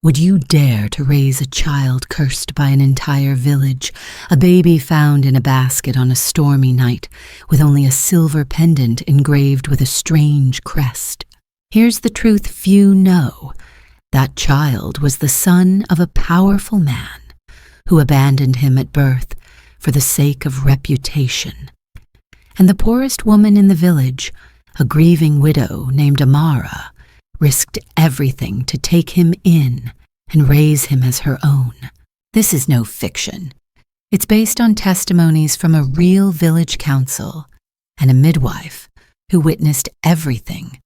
Would you dare to raise a child cursed by an entire village, a baby found in a basket on a stormy night, with only a silver pendant engraved with a strange crest? Here's the truth few know. That child was the son of a powerful man who abandoned him at birth for the sake of reputation. And the poorest woman in the village, a grieving widow named Amara, risked everything to take him in and raise him as her own. This is no fiction. It's based on testimonies from a real village council and a midwife who witnessed everything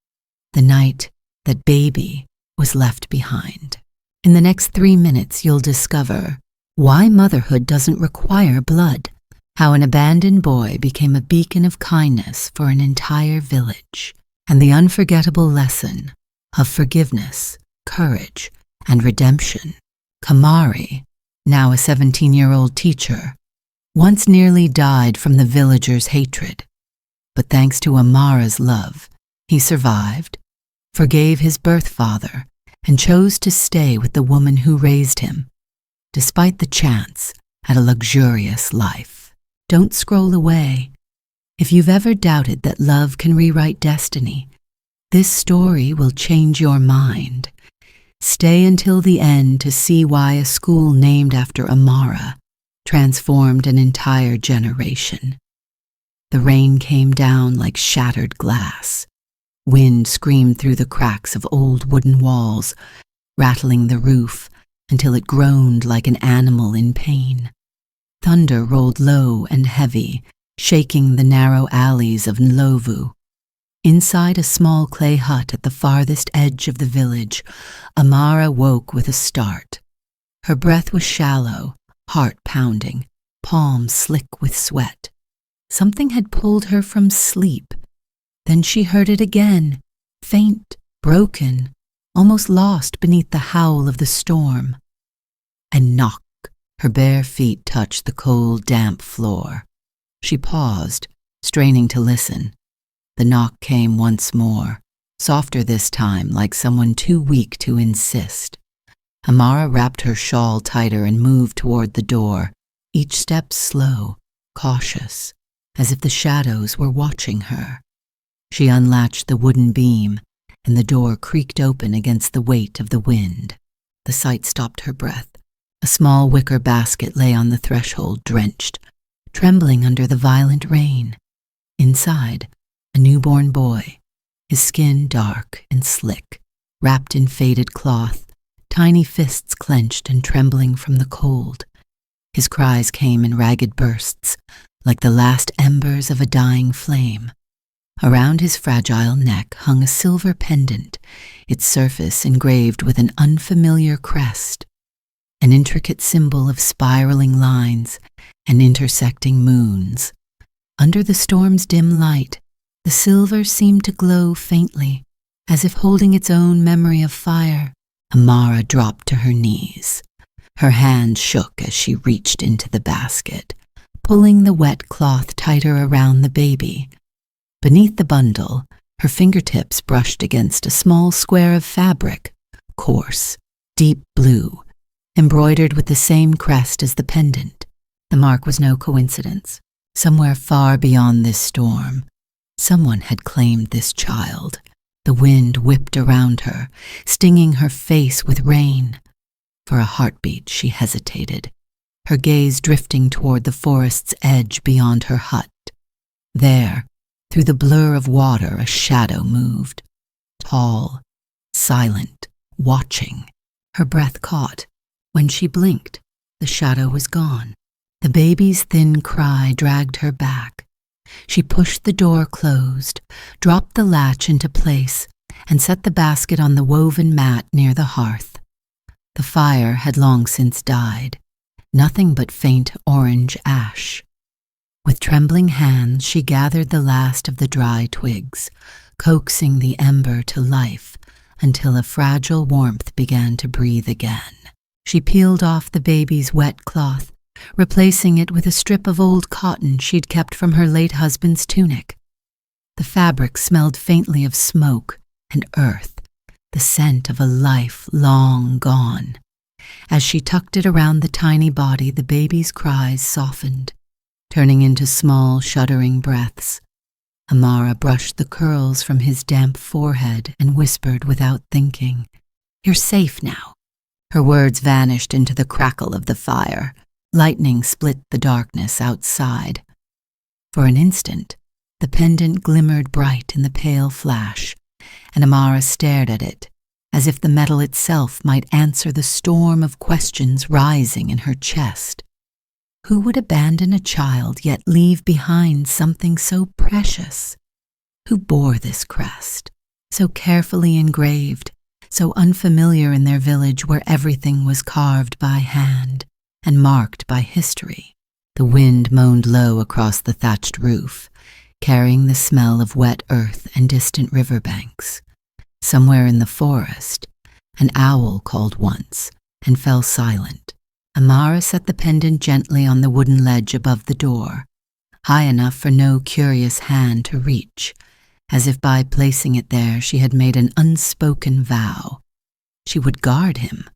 the night that baby was left behind. In the next 3 minutes, you'll discover why motherhood doesn't require blood, how an abandoned boy became a beacon of kindness for an entire village, and the unforgettable lesson of forgiveness, courage, and redemption. Kamari, now a 17-year-old teacher, once nearly died from the villagers' hatred. But thanks to Amara's love, he survived, forgave his birth father, and chose to stay with the woman who raised him, despite the chance at a luxurious life. Don't scroll away. If you've ever doubted that love can rewrite destiny, this story will change your mind. Stay until the end to see why a school named after Amara transformed an entire generation. The rain came down like shattered glass. Wind screamed through the cracks of old wooden walls, rattling the roof until it groaned like an animal in pain. Thunder rolled low and heavy, shaking the narrow alleys of Ndlovu. Inside a small clay hut at the farthest edge of the village, Amara woke with a start. Her breath was shallow, heart pounding, palms slick with sweat. Something had pulled her from sleep. Then she heard it again, faint, broken, almost lost beneath the howl of the storm. A knock. Her bare feet touched the cold, damp floor. She paused, straining to listen. The knock came once more, softer this time, like someone too weak to insist. Amara wrapped her shawl tighter and moved toward the door, each step slow, cautious, as if the shadows were watching her. She unlatched the wooden beam, and the door creaked open against the weight of the wind. The sight stopped her breath. A small wicker basket lay on the threshold, drenched, trembling under the violent rain. Inside, a newborn boy, his skin dark and slick, wrapped in faded cloth, tiny fists clenched and trembling from the cold. His cries came in ragged bursts, like the last embers of a dying flame. Around his fragile neck hung a silver pendant, its surface engraved with an unfamiliar crest, an intricate symbol of spiraling lines and intersecting moons. Under the storm's dim light, the silver seemed to glow faintly, as if holding its own memory of fire. Amara dropped to her knees. Her hand shook as she reached into the basket, pulling the wet cloth tighter around the baby. Beneath the bundle, her fingertips brushed against a small square of fabric, coarse, deep blue, embroidered with the same crest as the pendant. The mark was no coincidence. Somewhere far beyond this storm, someone had claimed this child. The wind whipped around her, stinging her face with rain. For a heartbeat, she hesitated, her gaze drifting toward the forest's edge beyond her hut. There, through the blur of water, a shadow moved, tall, silent, watching. Her breath caught. When she blinked, the shadow was gone. The baby's thin cry dragged her back. She pushed the door closed, dropped the latch into place, and set the basket on the woven mat near the hearth. The fire had long since died, nothing but faint orange ash. With trembling hands, she gathered the last of the dry twigs, coaxing the ember to life until a fragile warmth began to breathe again. She peeled off the baby's wet cloth, replacing it with a strip of old cotton she'd kept from her late husband's tunic. The fabric smelled faintly of smoke and earth, the scent of a life long gone. As she tucked it around the tiny body, the baby's cries softened, turning into small, shuddering breaths. Amara brushed the curls from his damp forehead and whispered without thinking, "You're safe now." Her words vanished into the crackle of the fire. Lightning split the darkness outside. For an instant, the pendant glimmered bright in the pale flash, and Amara stared at it, as if the metal itself might answer the storm of questions rising in her chest. Who would abandon a child yet leave behind something so precious? Who bore this crest, so carefully engraved, so unfamiliar in their village where everything was carved by hand and marked by history? The wind moaned low across the thatched roof, carrying the smell of wet earth and distant riverbanks. Somewhere in the forest, an owl called once and fell silent. Amara set the pendant gently on the wooden ledge above the door, high enough for no curious hand to reach, as if by placing it there she had made an unspoken vow. She would guard him.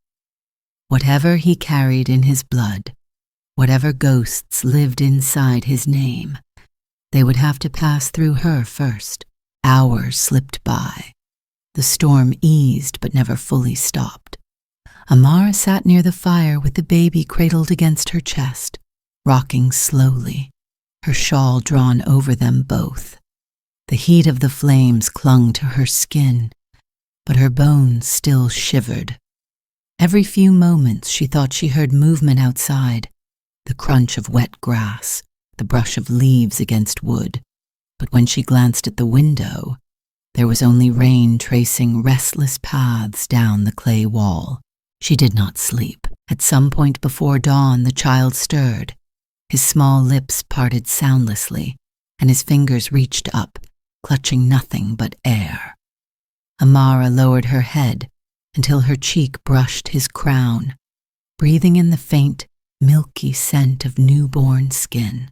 Whatever he carried in his blood, whatever ghosts lived inside his name, they would have to pass through her first. Hours slipped by. The storm eased but never fully stopped. Amara sat near the fire with the baby cradled against her chest, rocking slowly, her shawl drawn over them both. The heat of the flames clung to her skin, but her bones still shivered. Every few moments she thought she heard movement outside, the crunch of wet grass, the brush of leaves against wood. But when she glanced at the window, there was only rain tracing restless paths down the clay wall. She did not sleep. At some point before dawn, the child stirred. His small lips parted soundlessly, and his fingers reached up, clutching nothing but air. Amara lowered her head until her cheek brushed his crown, breathing in the faint, milky scent of newborn skin.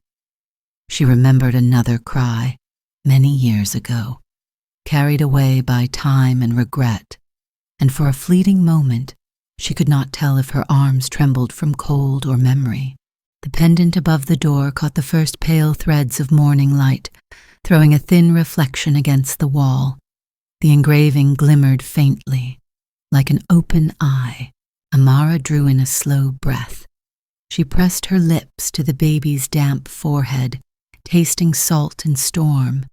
She remembered another cry, many years ago, carried away by time and regret, and for a fleeting moment, she could not tell if her arms trembled from cold or memory. The pendant above the door caught the first pale threads of morning light, throwing a thin reflection against the wall. The engraving glimmered faintly, like an open eye. Amara drew in a slow breath. She pressed her lips to the baby's damp forehead, tasting salt and storm,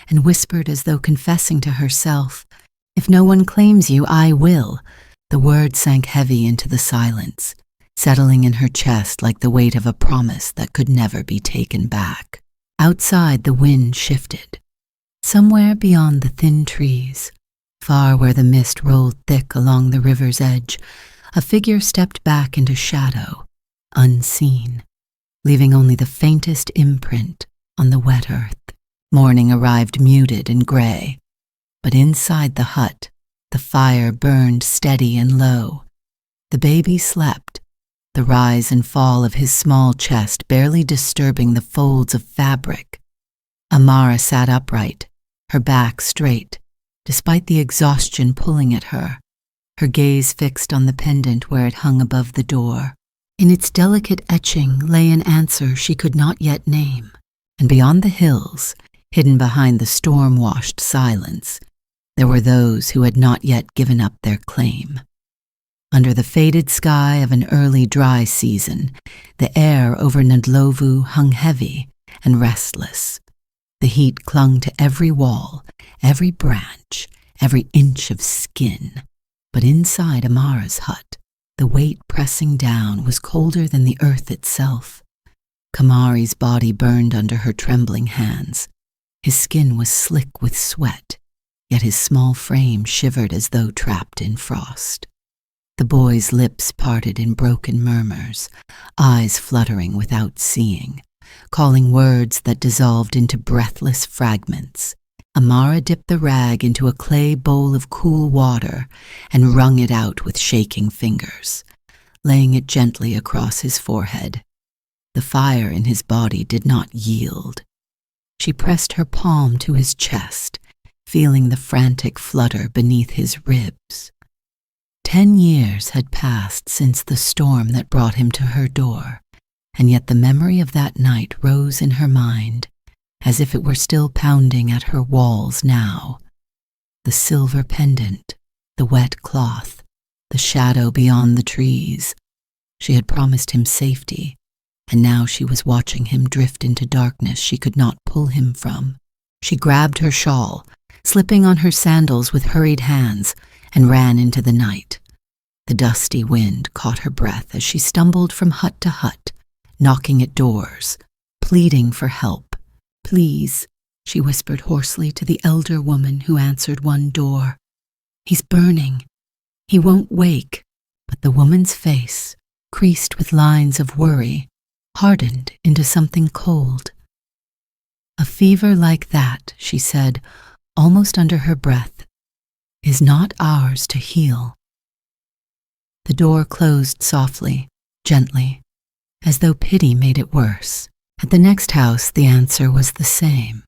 and whispered as though confessing to herself, "If no one claims you, I will." The word sank heavy into the silence, settling in her chest like the weight of a promise that could never be taken back. Outside, the wind shifted. Somewhere beyond the thin trees, far where the mist rolled thick along the river's edge, a figure stepped back into shadow, unseen, leaving only the faintest imprint on the wet earth. Morning arrived muted and gray, but inside the hut, the fire burned steady and low. The baby slept, the rise and fall of his small chest barely disturbing the folds of fabric. Amara sat upright, her back straight, despite the exhaustion pulling at her, her gaze fixed on the pendant where it hung above the door. In its delicate etching lay an answer she could not yet name, and beyond the hills, hidden behind the storm-washed silence, there were those who had not yet given up their claim. Under the faded sky of an early dry season, the air over Ndlovu hung heavy and restless. The heat clung to every wall, every branch, every inch of skin. But inside Amara's hut, the weight pressing down was colder than the earth itself. Kamari's body burned under her trembling hands. His skin was slick with sweat, yet his small frame shivered as though trapped in frost. The boy's lips parted in broken murmurs, eyes fluttering without seeing, calling words that dissolved into breathless fragments. Amara dipped the rag into a clay bowl of cool water and wrung it out with shaking fingers, laying it gently across his forehead. The fire in his body did not yield. She pressed her palm to his chest, feeling the frantic flutter beneath his ribs. 10 years had passed since the storm that brought him to her door, and yet the memory of that night rose in her mind, as if it were still pounding at her walls now. The silver pendant, the wet cloth, the shadow beyond the trees. She had promised him safety, and now she was watching him drift into darkness she could not pull him from. She grabbed her shawl, slipping on her sandals with hurried hands, and ran into the night. The dusty wind caught her breath as she stumbled from hut to hut, knocking at doors, pleading for help. "Please," she whispered hoarsely to the elder woman who answered one door. "He's burning. He won't wake." But the woman's face, creased with lines of worry, hardened into something cold. "A fever like that," she said, almost under her breath, "is not ours to heal." The door closed softly, gently, as though pity made it worse. At the next house, the answer was the same.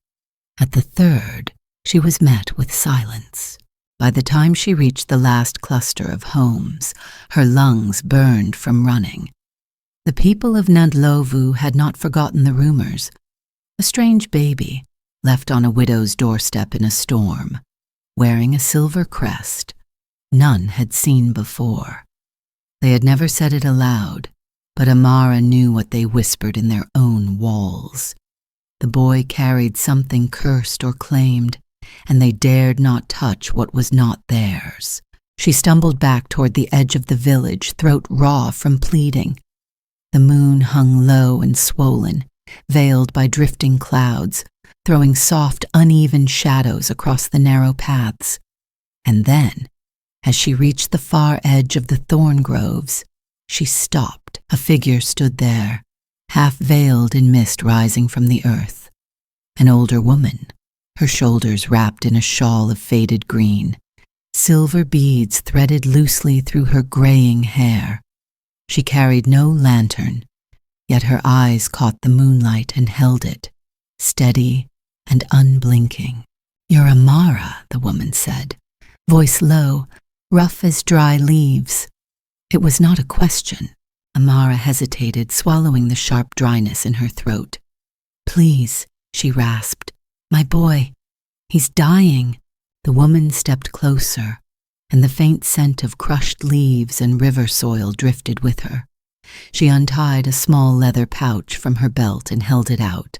At the third, she was met with silence. By the time she reached the last cluster of homes, her lungs burned from running. The people of Nandlovu had not forgotten the rumors. A strange baby, left on a widow's doorstep in a storm, wearing a silver crest, none had seen before. They had never said it aloud, but Amara knew what they whispered in their own walls. The boy carried something cursed or claimed, and they dared not touch what was not theirs. She stumbled back toward the edge of the village, throat raw from pleading. The moon hung low and swollen, veiled by drifting clouds, throwing soft, uneven shadows across the narrow paths. And then, as she reached the far edge of the thorn groves, she stopped. A figure stood there, half veiled in mist rising from the earth. An older woman, her shoulders wrapped in a shawl of faded green, silver beads threaded loosely through her graying hair. She carried no lantern, yet her eyes caught the moonlight and held it, steady and unblinking. "You're Amara," the woman said, voice low, rough as dry leaves. It was not a question. Amara hesitated, swallowing the sharp dryness in her throat. "Please," she rasped, "my boy, he's dying." The woman stepped closer, and the faint scent of crushed leaves and river soil drifted with her. She untied a small leather pouch from her belt and held it out.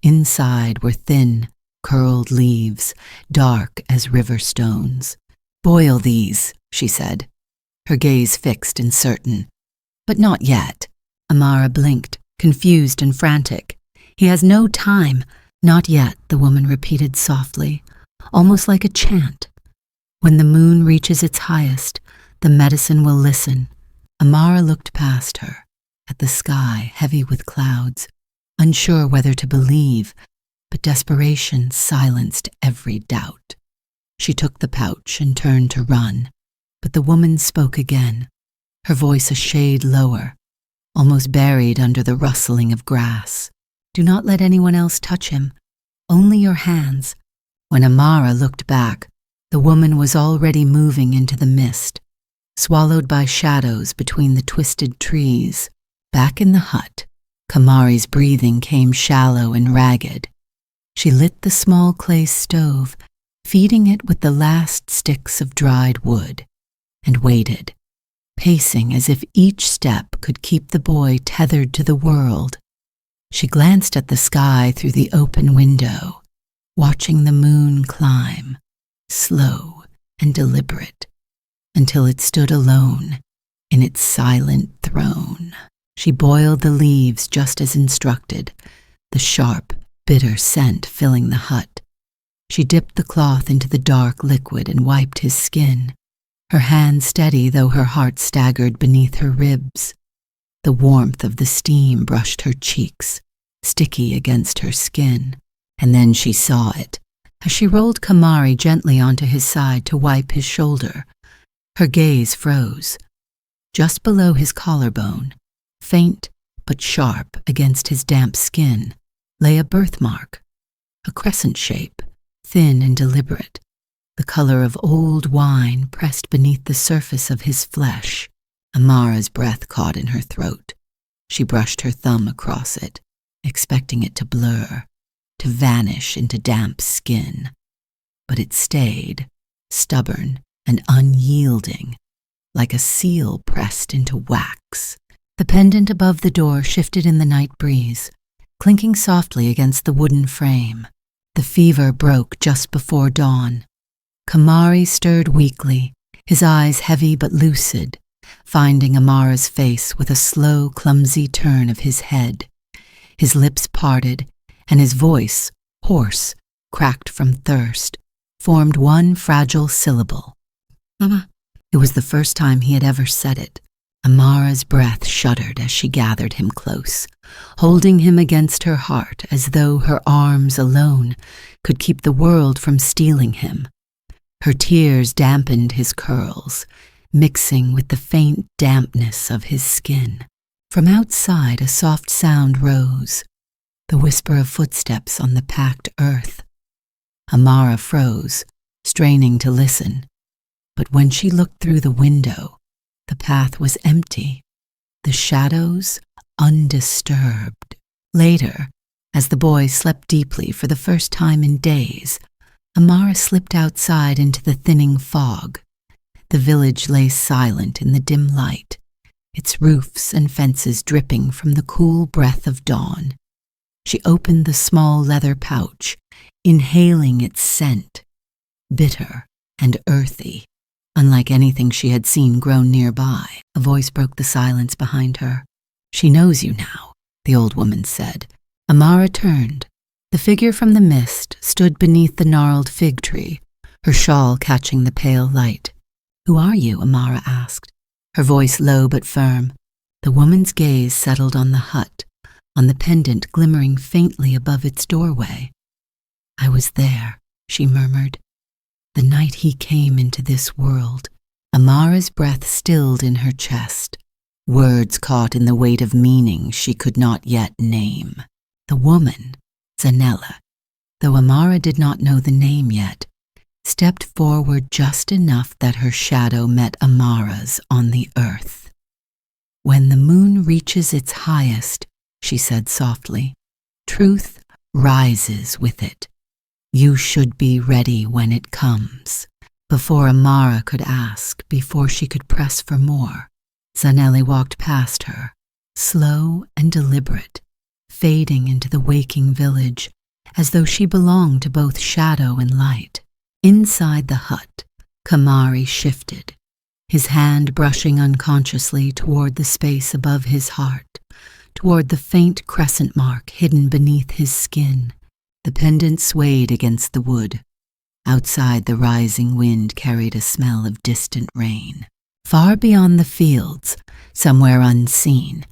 Inside were thin, curled leaves, dark as river stones. "Boil these," she said, her gaze fixed and certain. "But not yet." Amara blinked, confused and frantic. "He has no time." "Not yet," the woman repeated softly, almost like a chant. "When the moon reaches its highest, the medicine will listen." Amara looked past her, at the sky heavy with clouds, unsure whether to believe, but desperation silenced every doubt. She took the pouch and turned to run, but the woman spoke again, her voice a shade lower, almost buried under the rustling of grass. "Do not let anyone else touch him, only your hands." When Amara looked back, the woman was already moving into the mist, swallowed by shadows between the twisted trees. Back in the hut, Kamari's breathing came shallow and ragged. She lit the small clay stove, feeding it with the last sticks of dried wood, and waited, pacing as if each step could keep the boy tethered to the world. She glanced at the sky through the open window, watching the moon climb, slow and deliberate, until it stood alone in its silent throne. She boiled the leaves just as instructed, the sharp, bitter scent filling the hut. She dipped the cloth into the dark liquid and wiped his skin, her hand steady though her heart staggered beneath her ribs. The warmth of the steam brushed her cheeks, sticky against her skin, and then she saw it, as she rolled Kamari gently onto his side to wipe his shoulder. Her gaze froze. Just below his collarbone, faint but sharp against his damp skin, lay a birthmark, a crescent shape, thin and deliberate, the color of old wine pressed beneath the surface of his flesh. Amara's breath caught in her throat. She brushed her thumb across it, expecting it to blur, to vanish into damp skin. But it stayed, stubborn and unyielding, like a seal pressed into wax. The pendant above the door shifted in the night breeze, clinking softly against the wooden frame. The fever broke just before dawn. Kamari stirred weakly, his eyes heavy but lucid, finding Amara's face with a slow, clumsy turn of his head. His lips parted, and his voice, hoarse, cracked from thirst, formed one fragile syllable. "Mama." It was the first time he had ever said it. Amara's breath shuddered as she gathered him close, holding him against her heart as though her arms alone could keep the world from stealing him. Her tears dampened his curls, mixing with the faint dampness of his skin. From outside, a soft sound rose, the whisper of footsteps on the packed earth. Amara froze, straining to listen, but when she looked through the window, the path was empty, the shadows undisturbed. Later, as the boy slept deeply for the first time in days, Amara slipped outside into the thinning fog. The village lay silent in the dim light, its roofs and fences dripping from the cool breath of dawn. She opened the small leather pouch, inhaling its scent, bitter and earthy, unlike anything she had seen grown nearby. A voice broke the silence behind her. "She knows you now," the old woman said. Amara turned. The figure from the mist stood beneath the gnarled fig tree, her shawl catching the pale light. "Who are you?" Amara asked, her voice low but firm. The woman's gaze settled on the hut, on the pendant glimmering faintly above its doorway. "I was there," she murmured, "the night he came into this world." Amara's breath stilled in her chest, words caught in the weight of meaning she could not yet name. The woman, Zanella, though Amara did not know the name yet, stepped forward just enough that her shadow met Amara's on the earth. "When the moon reaches its highest," she said softly, "truth rises with it. You should be ready when it comes." Before Amara could ask, before she could press for more, Zanelli walked past her, slow and deliberate, fading into the waking village, as though she belonged to both shadow and light. Inside the hut, Kamari shifted, his hand brushing unconsciously toward the space above his heart, toward the faint crescent mark hidden beneath his skin. The pendant swayed against the wood. Outside, the rising wind carried a smell of distant rain. Far beyond the fields, somewhere unseen,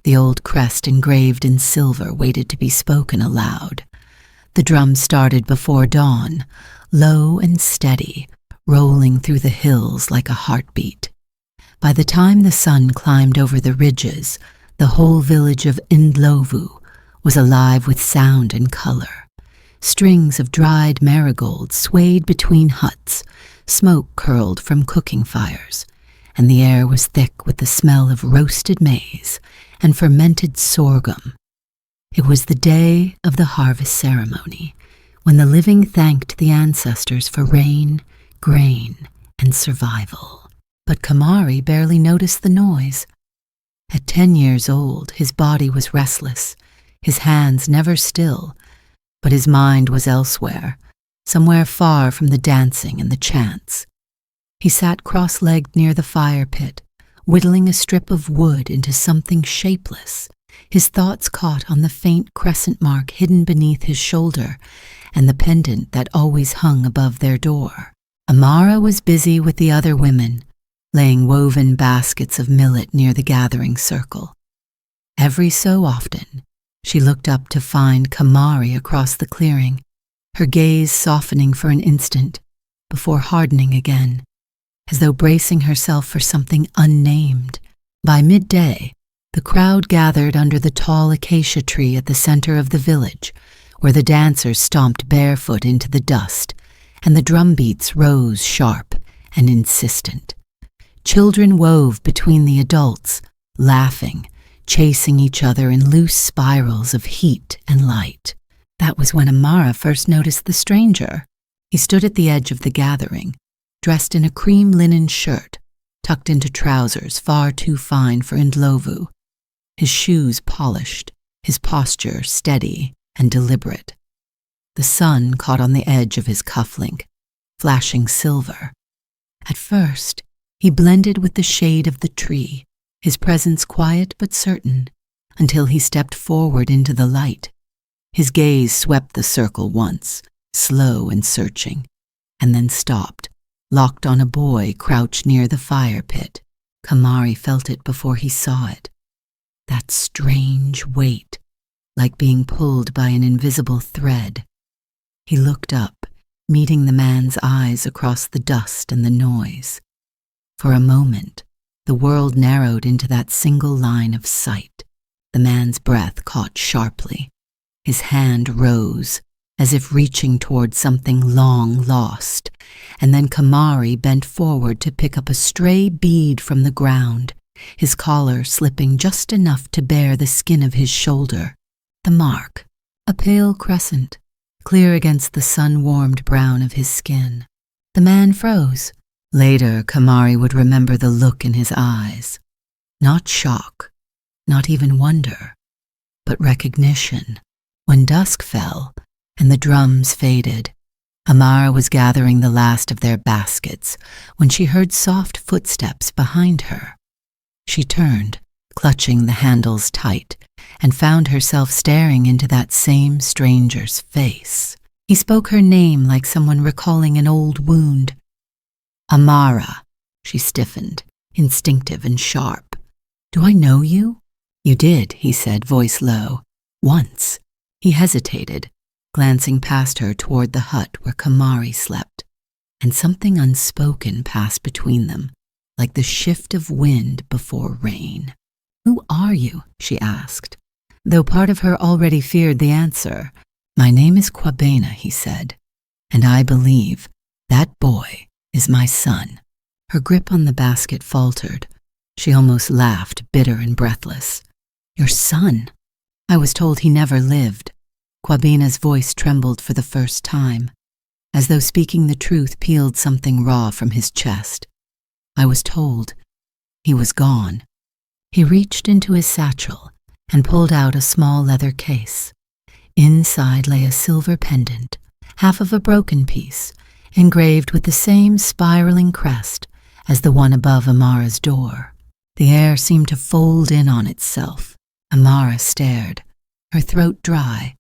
the old crest engraved in silver waited to be spoken aloud. The drum started before dawn, low and steady, rolling through the hills like a heartbeat. By the time the sun climbed over the ridges, the whole village of Ndlovu was alive with sound and color. Strings of dried marigolds swayed between huts, smoke curled from cooking fires, and the air was thick with the smell of roasted maize and fermented sorghum. It was the day of the harvest ceremony, when the living thanked the ancestors for rain, grain, and survival. But Kamari barely noticed the noise. At 10 years old, his body was restless, his hands never still, but his mind was elsewhere, somewhere far from the dancing and the chants. He sat cross-legged near the fire pit, whittling a strip of wood into something shapeless, his thoughts caught on the faint crescent mark hidden beneath his shoulder and the pendant that always hung above their door. Amara was busy with the other women, laying woven baskets of millet near the gathering circle. Every so often, she looked up to find Kamari across the clearing, her gaze softening for an instant before hardening again, as though bracing herself for something unnamed. By midday, the crowd gathered under the tall acacia tree at the center of the village, where the dancers stomped barefoot into the dust, and the drum beats rose sharp and insistent. Children wove between the adults, laughing, chasing each other in loose spirals of heat and light. That was when Amara first noticed the stranger. He stood at the edge of the gathering, dressed in a cream linen shirt, tucked into trousers far too fine for Ndlovu, his shoes polished, his posture steady and deliberate. The sun caught on the edge of his cufflink, flashing silver. At first, he blended with the shade of the tree, his presence quiet but certain, until he stepped forward into the light. His gaze swept the circle once, slow and searching, and then stopped, locked on a boy crouched near the fire pit. Kamari felt it before he saw it. That strange weight, like being pulled by an invisible thread. He looked up, meeting the man's eyes across the dust and the noise. For a moment, the world narrowed into that single line of sight. The man's breath caught sharply. His hand rose, as if reaching toward something long lost, and then Kamari bent forward to pick up a stray bead from the ground, his collar slipping just enough to bare the skin of his shoulder. The mark, a pale crescent, clear against the sun-warmed brown of his skin. The man froze. Later, Kamari would remember the look in his eyes. Not shock, not even wonder, but recognition. When dusk fell and the drums faded, Amara was gathering the last of their baskets when she heard soft footsteps behind her. She turned, clutching the handles tight, and found herself staring into that same stranger's face. He spoke her name like someone recalling an old wound. Amara, she stiffened, instinctive and sharp. Do I know you? You did, he said, voice low. Once. He hesitated, glancing past her toward the hut where Kamari slept, and something unspoken passed between them, like the shift of wind before rain. Who are you? She asked, though part of her already feared the answer. My name is Kwabena, he said, and I believe that boy is my son. Her grip on the basket faltered. She almost laughed, bitter and breathless. Your son? I was told he never lived. Kwabena's voice trembled for the first time, as though speaking the truth peeled something raw from his chest. I was told he was gone. He reached into his satchel and pulled out a small leather case. Inside lay a silver pendant, half of a broken piece, engraved with the same spiraling crest as the one above Amara's door. The air seemed to fold in on itself. Amara stared, her throat dry,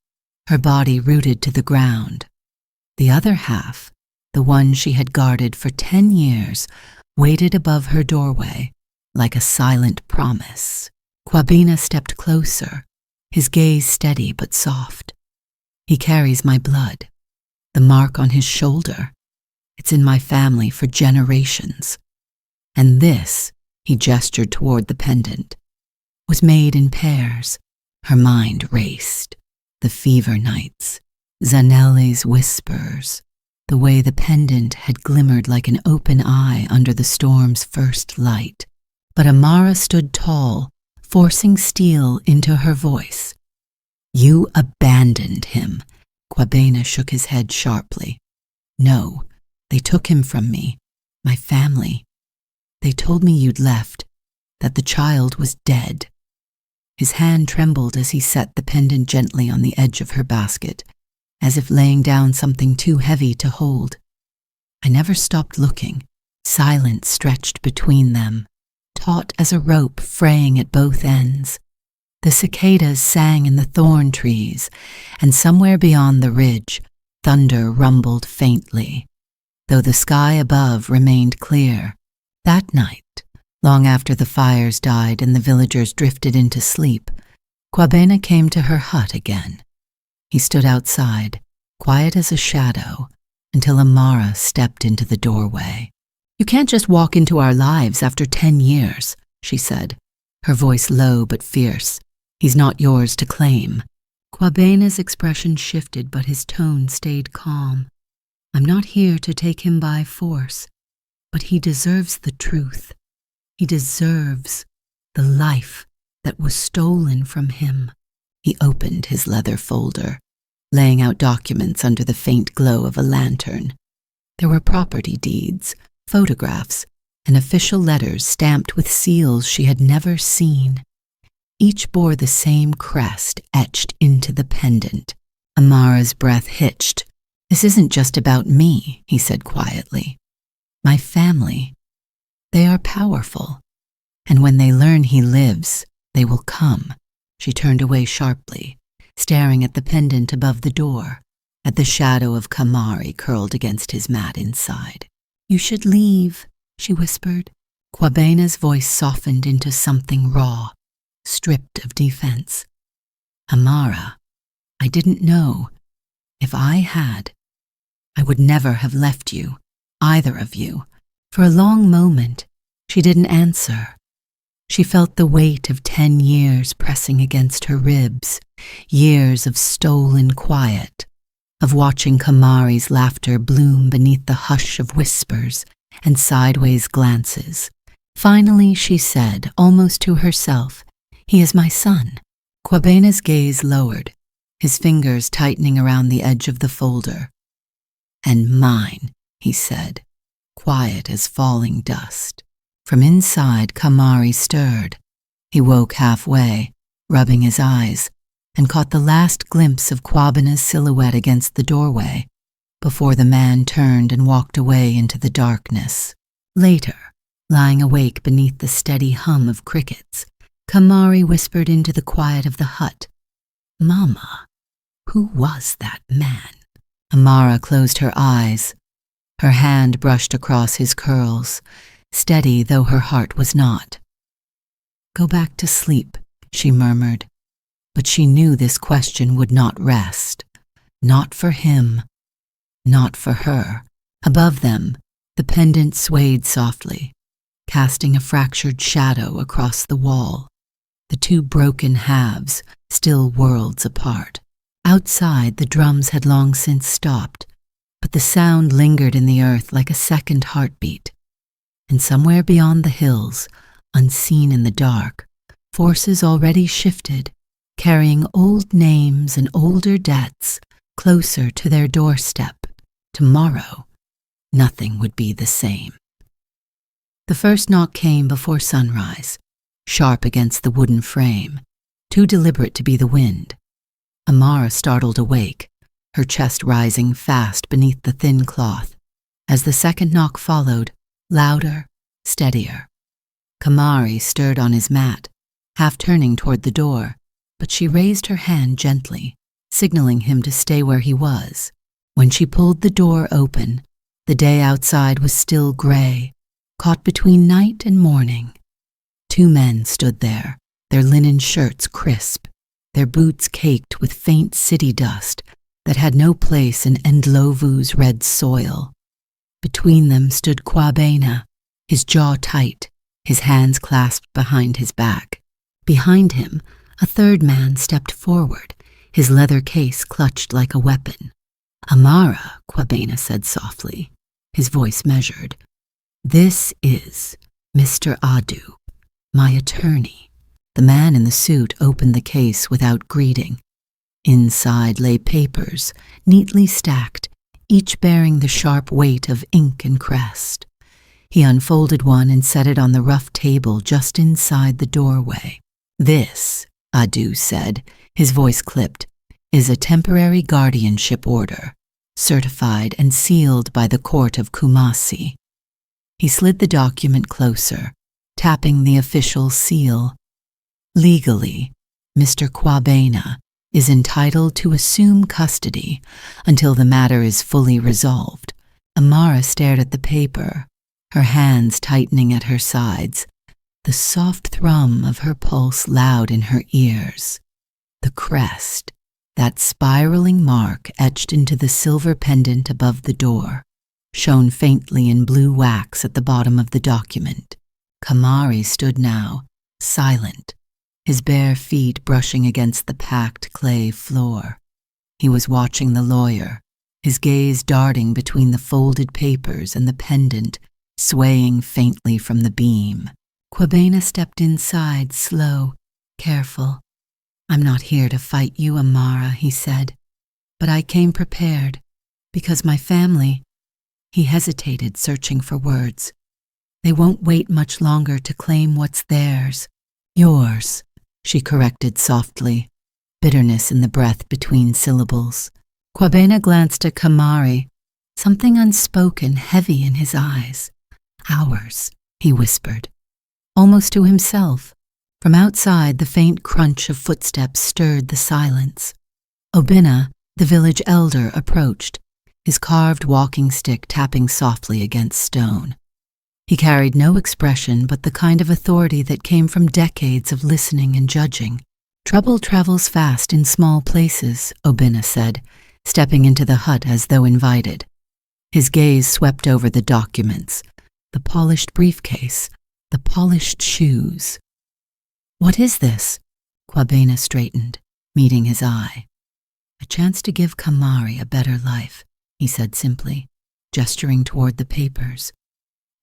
her body rooted to the ground. The other half, the one she had guarded for 10 years, waited above her doorway, like a silent promise. Kwabena stepped closer, his gaze steady but soft. He carries my blood, the mark on his shoulder. It's in my family for generations. And this, he gestured toward the pendant, was made in pairs. Her mind raced. The fever nights, Zanelli's whispers, the way the pendant had glimmered like an open eye under the storm's first light. But Amara stood tall, forcing steel into her voice. You abandoned him. Kwabena shook his head sharply. No, they took him from me, my family. They told me you'd left, that the child was dead. His hand trembled as he set the pendant gently on the edge of her basket, as if laying down something too heavy to hold. I never stopped looking. Silence stretched between them, taut as a rope fraying at both ends. The cicadas sang in the thorn trees, and somewhere beyond the ridge, thunder rumbled faintly, though the sky above remained clear. That night, long after the fires died and the villagers drifted into sleep, Kwabena came to her hut again. He stood outside, quiet as a shadow, until Amara stepped into the doorway. You can't just walk into our lives after 10 years, she said, her voice low but fierce. He's not yours to claim. Kwabena's expression shifted, but his tone stayed calm. I'm not here to take him by force, but he deserves the truth. He deserves the life that was stolen from him. He opened his leather folder, laying out documents under the faint glow of a lantern. There were property deeds, photographs, and official letters stamped with seals she had never seen. Each bore the same crest etched into the pendant. Amara's breath hitched. This isn't just about me, he said quietly. My family. They are powerful, and when they learn he lives, they will come. She turned away sharply, staring at the pendant above the door, at the shadow of Kamari curled against his mat inside. You should leave, she whispered. Kwabena's voice softened into something raw, stripped of defense. Amara, I didn't know. If I had, I would never have left you, either of you. For a long moment, she didn't answer. She felt the weight of 10 years pressing against her ribs, years of stolen quiet, of watching Kamari's laughter bloom beneath the hush of whispers and sideways glances. Finally, she said, almost to herself, He is my son. Kwabena's gaze lowered, his fingers tightening around the edge of the folder. And mine, he said, quiet as falling dust. From inside, Kamari stirred. He woke halfway, rubbing his eyes, and caught the last glimpse of Kwabena's silhouette against the doorway, before the man turned and walked away into the darkness. Later, lying awake beneath the steady hum of crickets, Kamari whispered into the quiet of the hut, Mama, who was that man? Amara closed her eyes. Her hand brushed across his curls, steady though her heart was not. Go back to sleep, she murmured, but she knew this question would not rest. Not for him, not for her. Above them, the pendant swayed softly, casting a fractured shadow across the wall. The two broken halves, still worlds apart. Outside, the drums had long since stopped, but the sound lingered in the earth like a second heartbeat. And somewhere beyond the hills, unseen in the dark, forces already shifted, carrying old names and older debts closer to their doorstep. Tomorrow, nothing would be the same. The first knock came before sunrise, sharp against the wooden frame, too deliberate to be the wind. Amara startled awake, her chest rising fast beneath the thin cloth. As the second knock followed, louder, steadier. Kamari stirred on his mat, half turning toward the door, but she raised her hand gently, signaling him to stay where he was. When she pulled the door open, the day outside was still gray, caught between night and morning. Two men stood there, their linen shirts crisp, their boots caked with faint city dust that had no place in Endlovu's red soil. Between them stood Kwabena, his jaw tight, his hands clasped behind his back. Behind him, a third man stepped forward, his leather case clutched like a weapon. Amara, Kwabena said softly, his voice measured. This is Mr. Adu, my attorney. The man in the suit opened the case without greeting. Inside lay papers, neatly stacked, each bearing the sharp weight of ink and crest. He unfolded one and set it on the rough table just inside the doorway. This, Adu said, his voice clipped, is a temporary guardianship order, certified and sealed by the court of Kumasi. He slid the document closer, tapping the official seal. Legally, Mr. Kwabena is entitled to assume custody until the matter is fully resolved. Amara stared at the paper, her hands tightening at her sides, the soft thrum of her pulse loud in her ears. The crest, that spiraling mark etched into the silver pendant above the door, shone faintly in blue wax at the bottom of the document. Kamari stood now, silent, his bare feet brushing against the packed clay floor. He was watching the lawyer, his gaze darting between the folded papers and the pendant swaying faintly from the beam. Kwabena stepped inside, slow, careful. "I'm not here to fight you, Amara," he said, "but I came prepared, because my family—" He hesitated, searching for words. "They won't wait much longer to claim what's theirs." "Yours," she corrected softly, bitterness in the breath between syllables. Kwabena glanced at Kamari, something unspoken heavy in his eyes. "Ours," he whispered, almost to himself. From outside, the faint crunch of footsteps stirred the silence. Obinna, the village elder, approached, his carved walking stick tapping softly against stone. He carried no expression but the kind of authority that came from decades of listening and judging. "Trouble travels fast in small places," Obinna said, stepping into the hut as though invited. His gaze swept over the documents, the polished briefcase, the polished shoes. "What is this?" Kwabena straightened, meeting his eye. "A chance to give Kamari a better life," he said simply, gesturing toward the papers.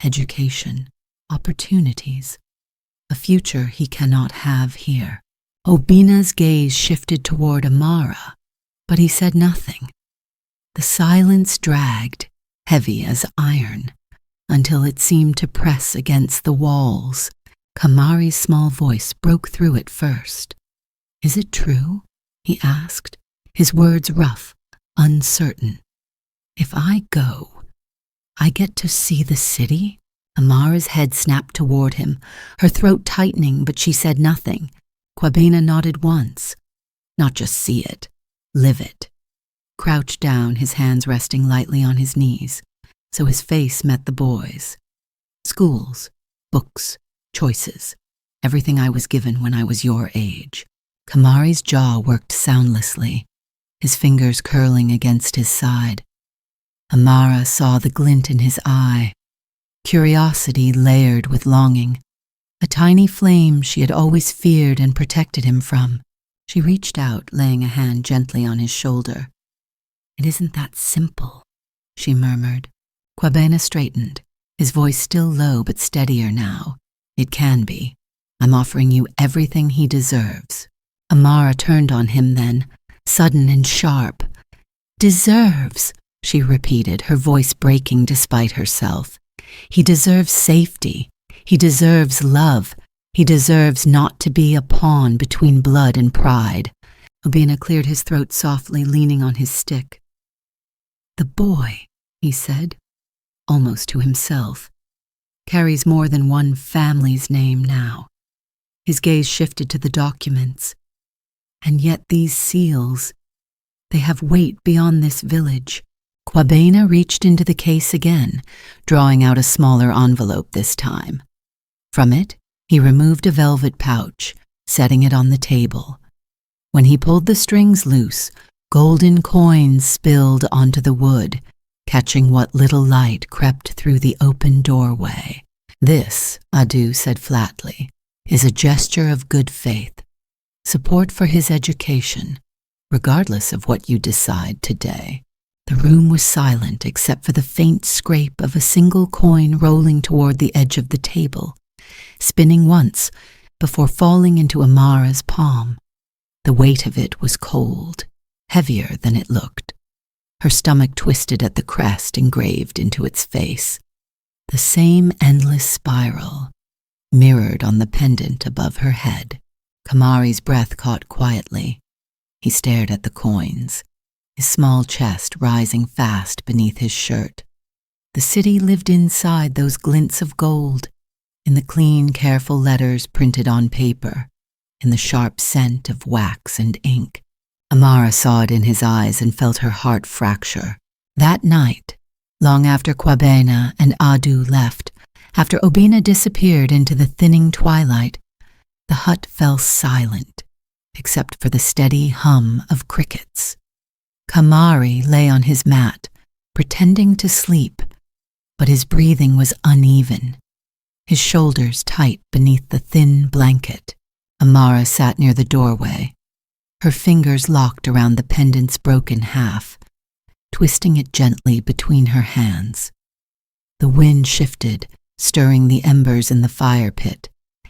"Education, opportunities, a future he cannot have here." Obinna's gaze shifted toward Amara, but he said nothing. The silence dragged, heavy as iron, until it seemed to press against the walls. Kamari's small voice broke through it first. "Is it true?" he asked, his words rough, uncertain. "If I go, I get to see the city?" Amara's head snapped toward him, her throat tightening, but she said nothing. Kwabena nodded once. "Not just see it, live it." Crouched down, his hands resting lightly on his knees, so his face met the boy's. "Schools, books, choices, everything I was given when I was your age." Kamari's jaw worked soundlessly, his fingers curling against his side. Amara saw the glint in his eye, curiosity layered with longing, a tiny flame she had always feared and protected him from. She reached out, laying a hand gently on his shoulder. "It isn't that simple," she murmured. Kwabena straightened, his voice still low but steadier now. "It can be. I'm offering you everything he deserves." Amara turned on him then, sudden and sharp. "Deserves," she repeated, her voice breaking despite herself. "He deserves safety. He deserves love. He deserves not to be a pawn between blood and pride." Obinna cleared his throat softly, leaning on his stick. "The boy," he said, almost to himself, "carries more than one family's name now." His gaze shifted to the documents. "And yet these seals, they have weight beyond this village." Kwabena reached into the case again, drawing out a smaller envelope this time. From it, he removed a velvet pouch, setting it on the table. When he pulled the strings loose, golden coins spilled onto the wood, catching what little light crept through the open doorway. "This," Adu said flatly, "is a gesture of good faith, support for his education, regardless of what you decide today." The room was silent except for the faint scrape of a single coin rolling toward the edge of the table, spinning once before falling into Amara's palm. The weight of it was cold, heavier than it looked. Her stomach twisted at the crest engraved into its face. The same endless spiral, mirrored on the pendant above her head. Kamari's breath caught quietly. He stared at the coins, his small chest rising fast beneath his shirt. The city lived inside those glints of gold, in the clean, careful letters printed on paper, in the sharp scent of wax and ink. Amara saw it in his eyes and felt her heart fracture. That night, long after Kwabena and Adu left, after Obinna disappeared into the thinning twilight, the hut fell silent, except for the steady hum of crickets. Kamari lay on his mat, pretending to sleep, but his breathing was uneven, his shoulders tight beneath the thin blanket. Amara sat near the doorway, her fingers locked around the pendant's broken half, twisting it gently between her hands. The wind shifted, stirring the embers in the fire pit,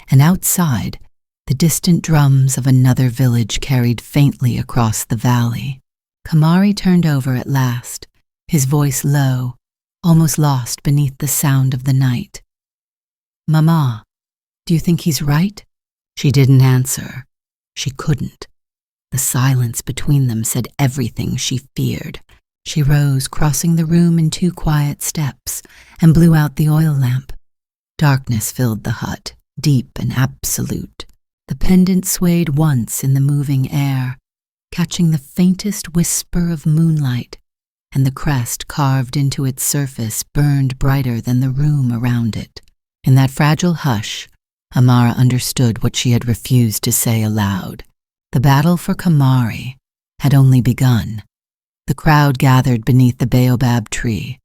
and outside, the distant drums of another village carried faintly across the valley. Kamari turned over at last, his voice low, almost lost beneath the sound of the night. "Mama, do you think he's right?" She didn't answer. She couldn't. The silence between them said everything she feared. She rose, crossing the room in 2 quiet steps, and blew out the oil lamp. Darkness filled the hut, deep and absolute. The pendant swayed once in the moving air, catching the faintest whisper of moonlight, and the crest carved into its surface burned brighter than the room around it. In that fragile hush, Amara understood what she had refused to say aloud. The battle for Kamari had only begun. The crowd gathered beneath the baobab tree,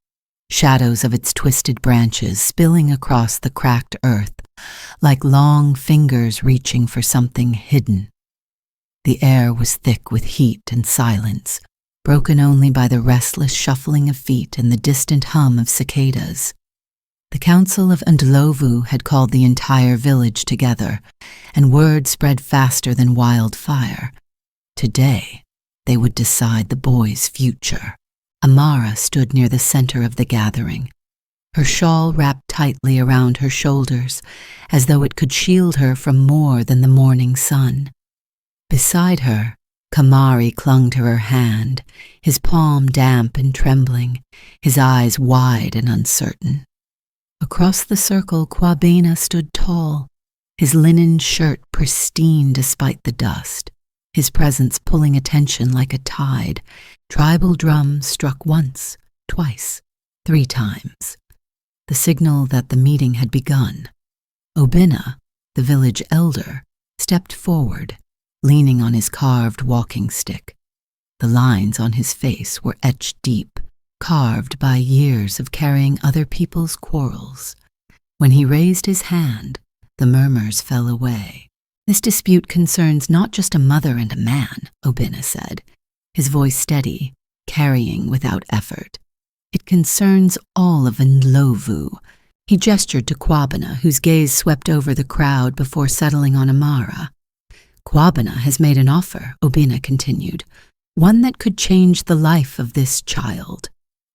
shadows of its twisted branches spilling across the cracked earth, like long fingers reaching for something hidden. The air was thick with heat and silence, broken only by the restless shuffling of feet and the distant hum of cicadas. The Council of Ndlovu had called the entire village together, and word spread faster than wildfire. Today, they would decide the boy's future. Amara stood near the center of the gathering, her shawl wrapped tightly around her shoulders, as though it could shield her from more than the morning sun. Beside her, Kamari clung to her hand, his palm damp and trembling, his eyes wide and uncertain. Across the circle, Kwabena stood tall, his linen shirt pristine despite the dust, his presence pulling attention like a tide. Tribal drums struck once, twice, 3 times, the signal that the meeting had begun. Obinna, the village elder, stepped forward, leaning on his carved walking stick. The lines on his face were etched deep, carved by years of carrying other people's quarrels. When he raised his hand, the murmurs fell away. "This dispute concerns not just a mother and a man," Obinna said, his voice steady, carrying without effort. "It concerns all of Ndlovu." He gestured to Kwabena, whose gaze swept over the crowd before settling on Amara. "Kwabena has made an offer," Obinna continued, "one that could change the life of this child,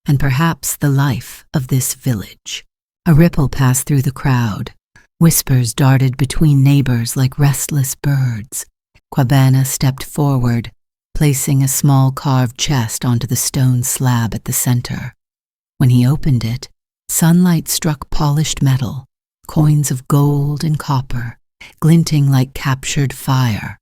and perhaps the life of this village." A ripple passed through the crowd. Whispers darted between neighbors like restless birds. Kwabena stepped forward, placing a small carved chest onto the stone slab at the center. When he opened it, sunlight struck polished metal, coins of gold and copper, glinting like captured fire.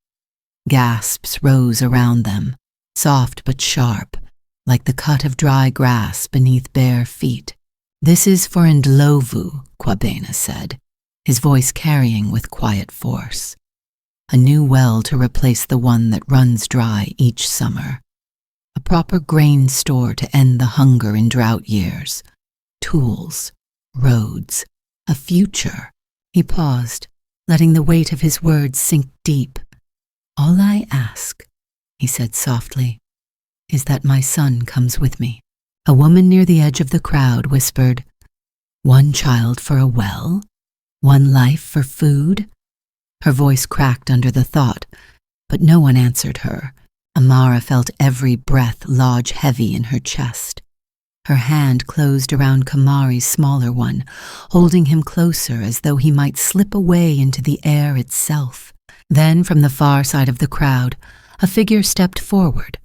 Gasps rose around them, soft but sharp, like the cut of dry grass beneath bare feet. "This is for Ndlovu," Kwabena said, his voice carrying with quiet force. "A new well to replace the one that runs dry each summer. A proper grain store to end the hunger in drought years. Tools, roads, a future." He paused, letting the weight of his words sink deep. "All I ask," he said softly, "is that my son comes with me." A woman near the edge of the crowd whispered, "One child for a well? One life for food?" Her voice cracked under the thought, but no one answered her. Amara felt every breath lodge heavy in her chest. Her hand closed around Kamari's smaller one, holding him closer as though he might slip away into the air itself. Then, from the far side of the crowd, a figure stepped forward.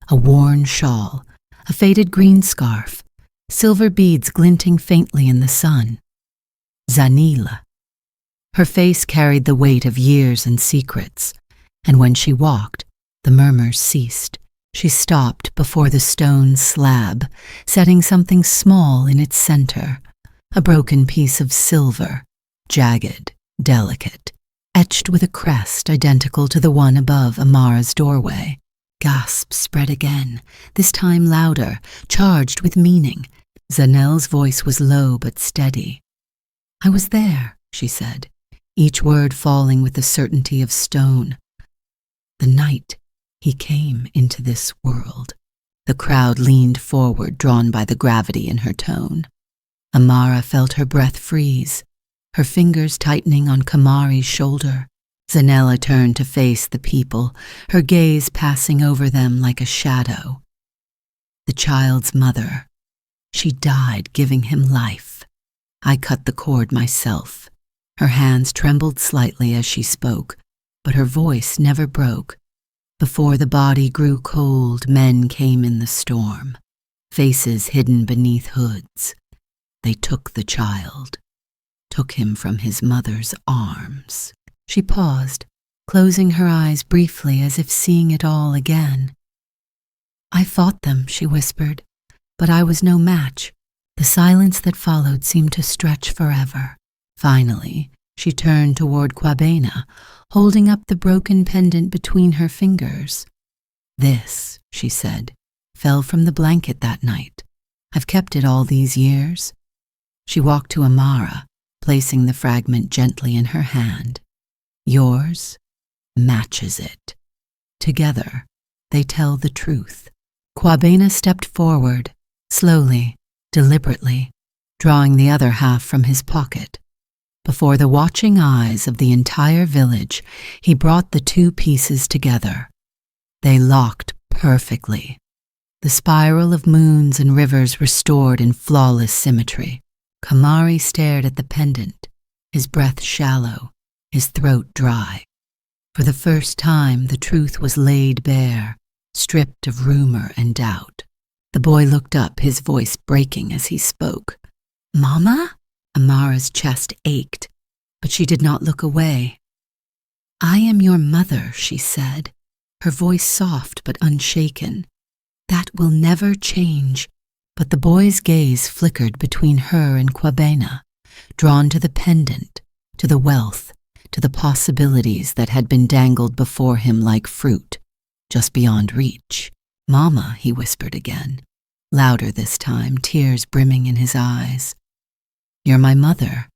A worn shawl, a faded green scarf, silver beads glinting faintly in the sun. Zanila. Her face carried the weight of years and secrets, and when she walked, the murmurs ceased. She stopped before the stone slab, setting something small in its center, a broken piece of silver, jagged, delicate, etched with a crest identical to the one above Amara's doorway. Gasps spread again, this time louder, charged with meaning. Zanel's voice was low but steady. "I was there," she said. each word falling with the certainty of stone. The night he came into this world. The crowd leaned forward, drawn by the gravity in her tone. Amara felt her breath freeze, her fingers tightening on Kamari's shoulder. Zanella turned to face the people, her gaze passing over them like a shadow. The child's mother. She died giving him life. I cut the cord myself. Her hands trembled slightly as she spoke, but her voice never broke. Before the body grew cold, men came in the storm, faces hidden beneath hoods. They took the child, took him from his mother's arms. She paused, closing her eyes briefly as if seeing it all again. I fought them, she whispered, but I was no match. The silence that followed seemed to stretch forever. Finally, she turned toward Kwabena, holding up the broken pendant between her fingers. This, she said, fell from the blanket that night. I've kept it all these years. She walked to Amara, placing the fragment gently in her hand. Yours matches it. Together, they tell the truth. Kwabena stepped forward, slowly, deliberately, drawing the other half from his pocket. Before the watching eyes of the entire village, he brought the two pieces together. They locked perfectly. The spiral of moons and rivers restored in flawless symmetry. Kamari stared at the pendant, his breath shallow, his throat dry. For the first time, the truth was laid bare, stripped of rumor and doubt. The boy looked up, his voice breaking as he spoke. "Mama?" Amara's chest ached, but she did not look away. "I am your mother," she said, her voice soft but unshaken. "That will never change." But the boy's gaze flickered between her and Kwabena, drawn to the pendant, to the wealth, to the possibilities that had been dangled before him like fruit, just beyond reach. "Mama," he whispered again, louder this time, tears brimming in his eyes. "You're my mother,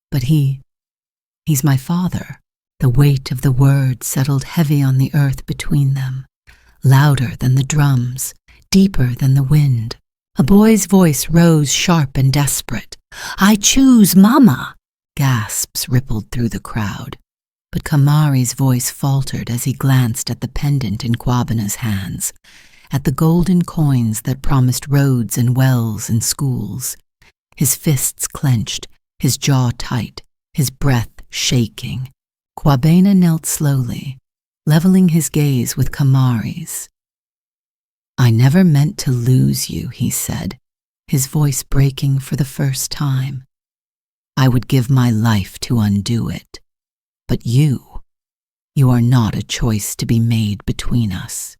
but he's my father." The weight of the word settled heavy on the earth between them, louder than the drums, deeper than the wind. A boy's voice rose sharp and desperate. "I choose Mama!" Gasps rippled through the crowd, but Kamari's voice faltered as he glanced at the pendant in Kwabena's hands, at the golden coins that promised roads and wells and schools. His fists clenched, his jaw tight, his breath shaking. Kwabena knelt slowly, leveling his gaze with Kamari's. "I never meant to lose you," he said, his voice breaking for the first time. "I would give my life to undo it. But you are not a choice to be made between us.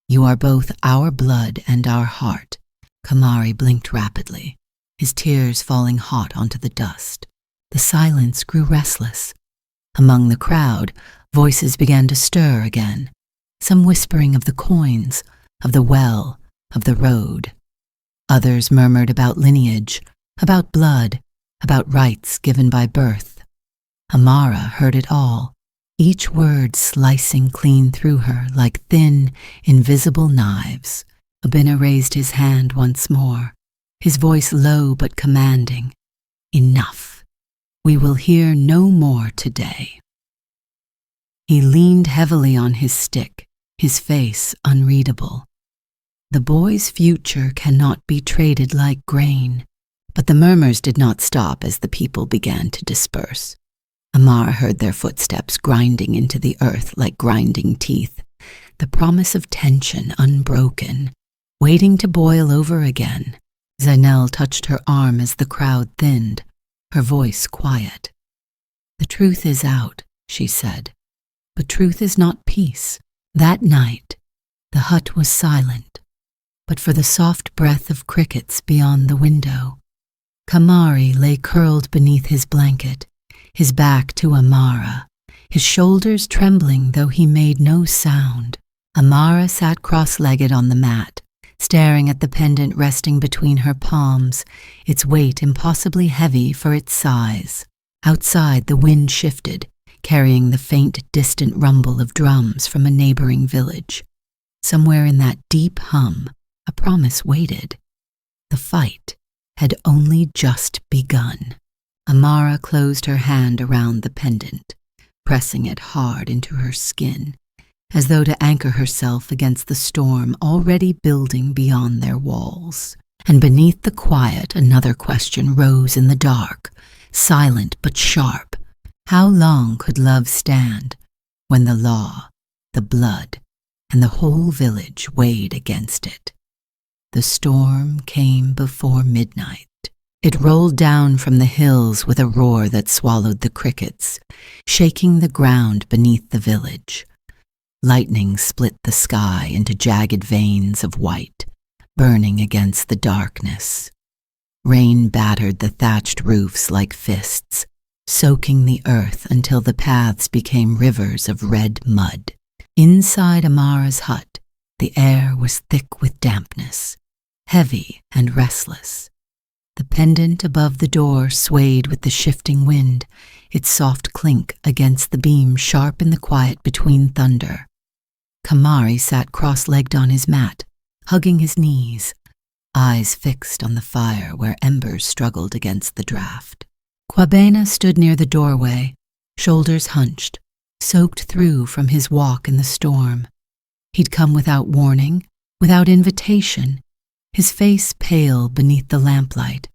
You are both our blood and our heart." Kamari blinked rapidly, his tears falling hot onto the dust. The silence grew restless. Among the crowd, voices began to stir again, some whispering of the coins, of the well, of the road. Others murmured about lineage, about blood, about rights given by birth. Amara heard it all, each word slicing clean through her like thin, invisible knives. Abena raised his hand once more, his voice low but commanding. "Enough. We will hear no more today." He leaned heavily on his stick, his face unreadable. The boy's future cannot be traded like grain. But the murmurs did not stop as the people began to disperse. Amara heard their footsteps grinding into the earth like grinding teeth, the promise of tension unbroken, waiting to boil over again. Zainel touched her arm as the crowd thinned, her voice quiet. "The truth is out," she said, "but truth is not peace." That night, the hut was silent, but for the soft breath of crickets beyond the window. Kamari lay curled beneath his blanket, his back to Amara, his shoulders trembling though he made no sound. Amara sat cross-legged on the mat, staring at the pendant resting between her palms, its weight impossibly heavy for its size. Outside, the wind shifted, carrying the faint, distant rumble of drums from a neighboring village. Somewhere in that deep hum, a promise waited. The fight had only just begun. Amara closed her hand around the pendant, pressing it hard into her skin, as though to anchor herself against the storm already building beyond their walls. And beneath the quiet, another question rose in the dark, silent but sharp. How long could love stand when the law, the blood, and the whole village weighed against it? The storm came before midnight. It rolled down from the hills with a roar that swallowed the crickets, shaking the ground beneath the village. Lightning split the sky into jagged veins of white, burning against the darkness. Rain battered the thatched roofs like fists, soaking the earth until the paths became rivers of red mud. Inside Amara's hut, the air was thick with dampness, heavy and restless. The pendant above the door swayed with the shifting wind, its soft clink against the beam sharp in the quiet between thunder. Kamari sat cross-legged on his mat, hugging his knees, eyes fixed on the fire where embers struggled against the draft. Kwabena stood near the doorway, shoulders hunched, soaked through from his walk in the storm. He'd come without warning, without invitation, his face pale beneath the lamplight.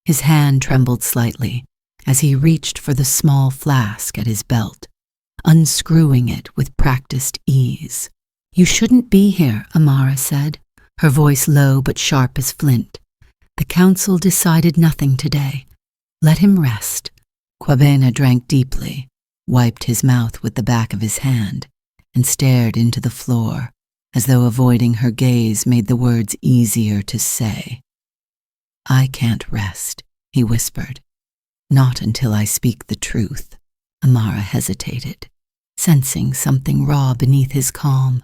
His hand trembled slightly as he reached for the small flask at his belt, unscrewing it with practiced ease. "You shouldn't be here," Amara said, her voice low but sharp as flint. "The council decided nothing today. Let him rest." Kwabena drank deeply, wiped his mouth with the back of his hand, and stared into the floor, as though avoiding her gaze made the words easier to say. "I can't rest," he whispered. "Not until I speak the truth." Amara hesitated, sensing something raw beneath his calm.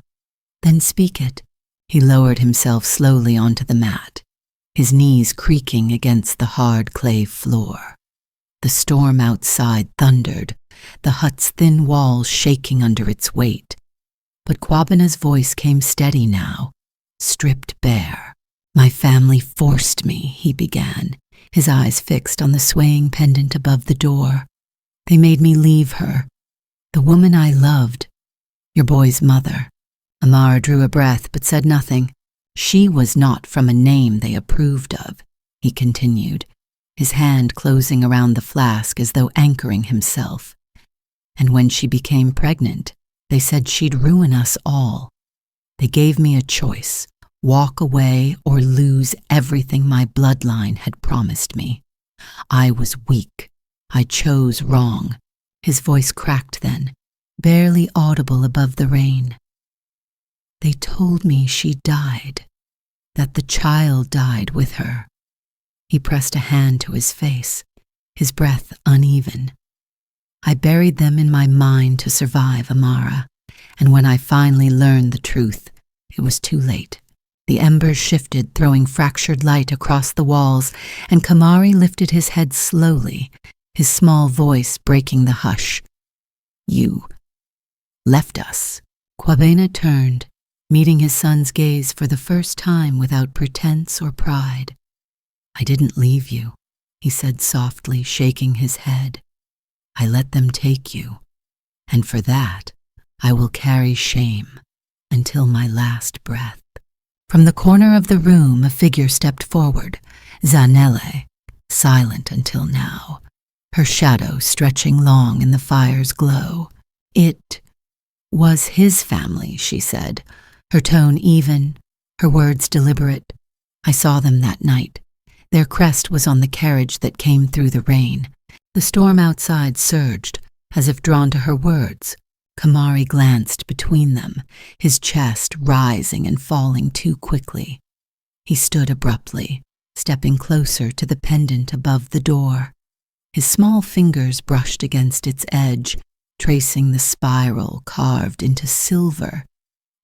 "Then speak it." He lowered himself slowly onto the mat, his knees creaking against the hard clay floor. The storm outside thundered, the hut's thin walls shaking under its weight. But Kwabena's voice came steady now, stripped bare. "My family forced me," he began, his eyes fixed on the swaying pendant above the door. "They made me leave her, the woman I loved, your boy's mother." Amara drew a breath but said nothing. "She was not from a name they approved of," he continued, his hand closing around the flask as though anchoring himself. "And when she became pregnant, they said she'd ruin us all. They gave me a choice, walk away or lose everything my bloodline had promised me. I was weak. I chose wrong." His voice cracked then, barely audible above the rain. "They told me she died, that the child died with her." He pressed a hand to his face, his breath uneven. "I buried them in my mind to survive, Amara, and when I finally learned the truth, it was too late." The embers shifted, throwing fractured light across the walls, and Kamari lifted his head slowly, his small voice breaking the hush. "You left us." Kwabena turned, meeting his son's gaze for the first time without pretense or pride. "I didn't leave you," he said softly, shaking his head. "I let them take you, and for that I will carry shame until my last breath." From the corner of the room, a figure stepped forward, Zanele, silent until now, her shadow stretching long in the fire's glow. "It was his family," she said, her tone even, her words deliberate. "I saw them that night. Their crest was on the carriage that came through the rain." The storm outside surged, as if drawn to her words. Kamari glanced between them, his chest rising and falling too quickly. He stood abruptly, stepping closer to the pendant above the door. His small fingers brushed against its edge, tracing the spiral carved into silver,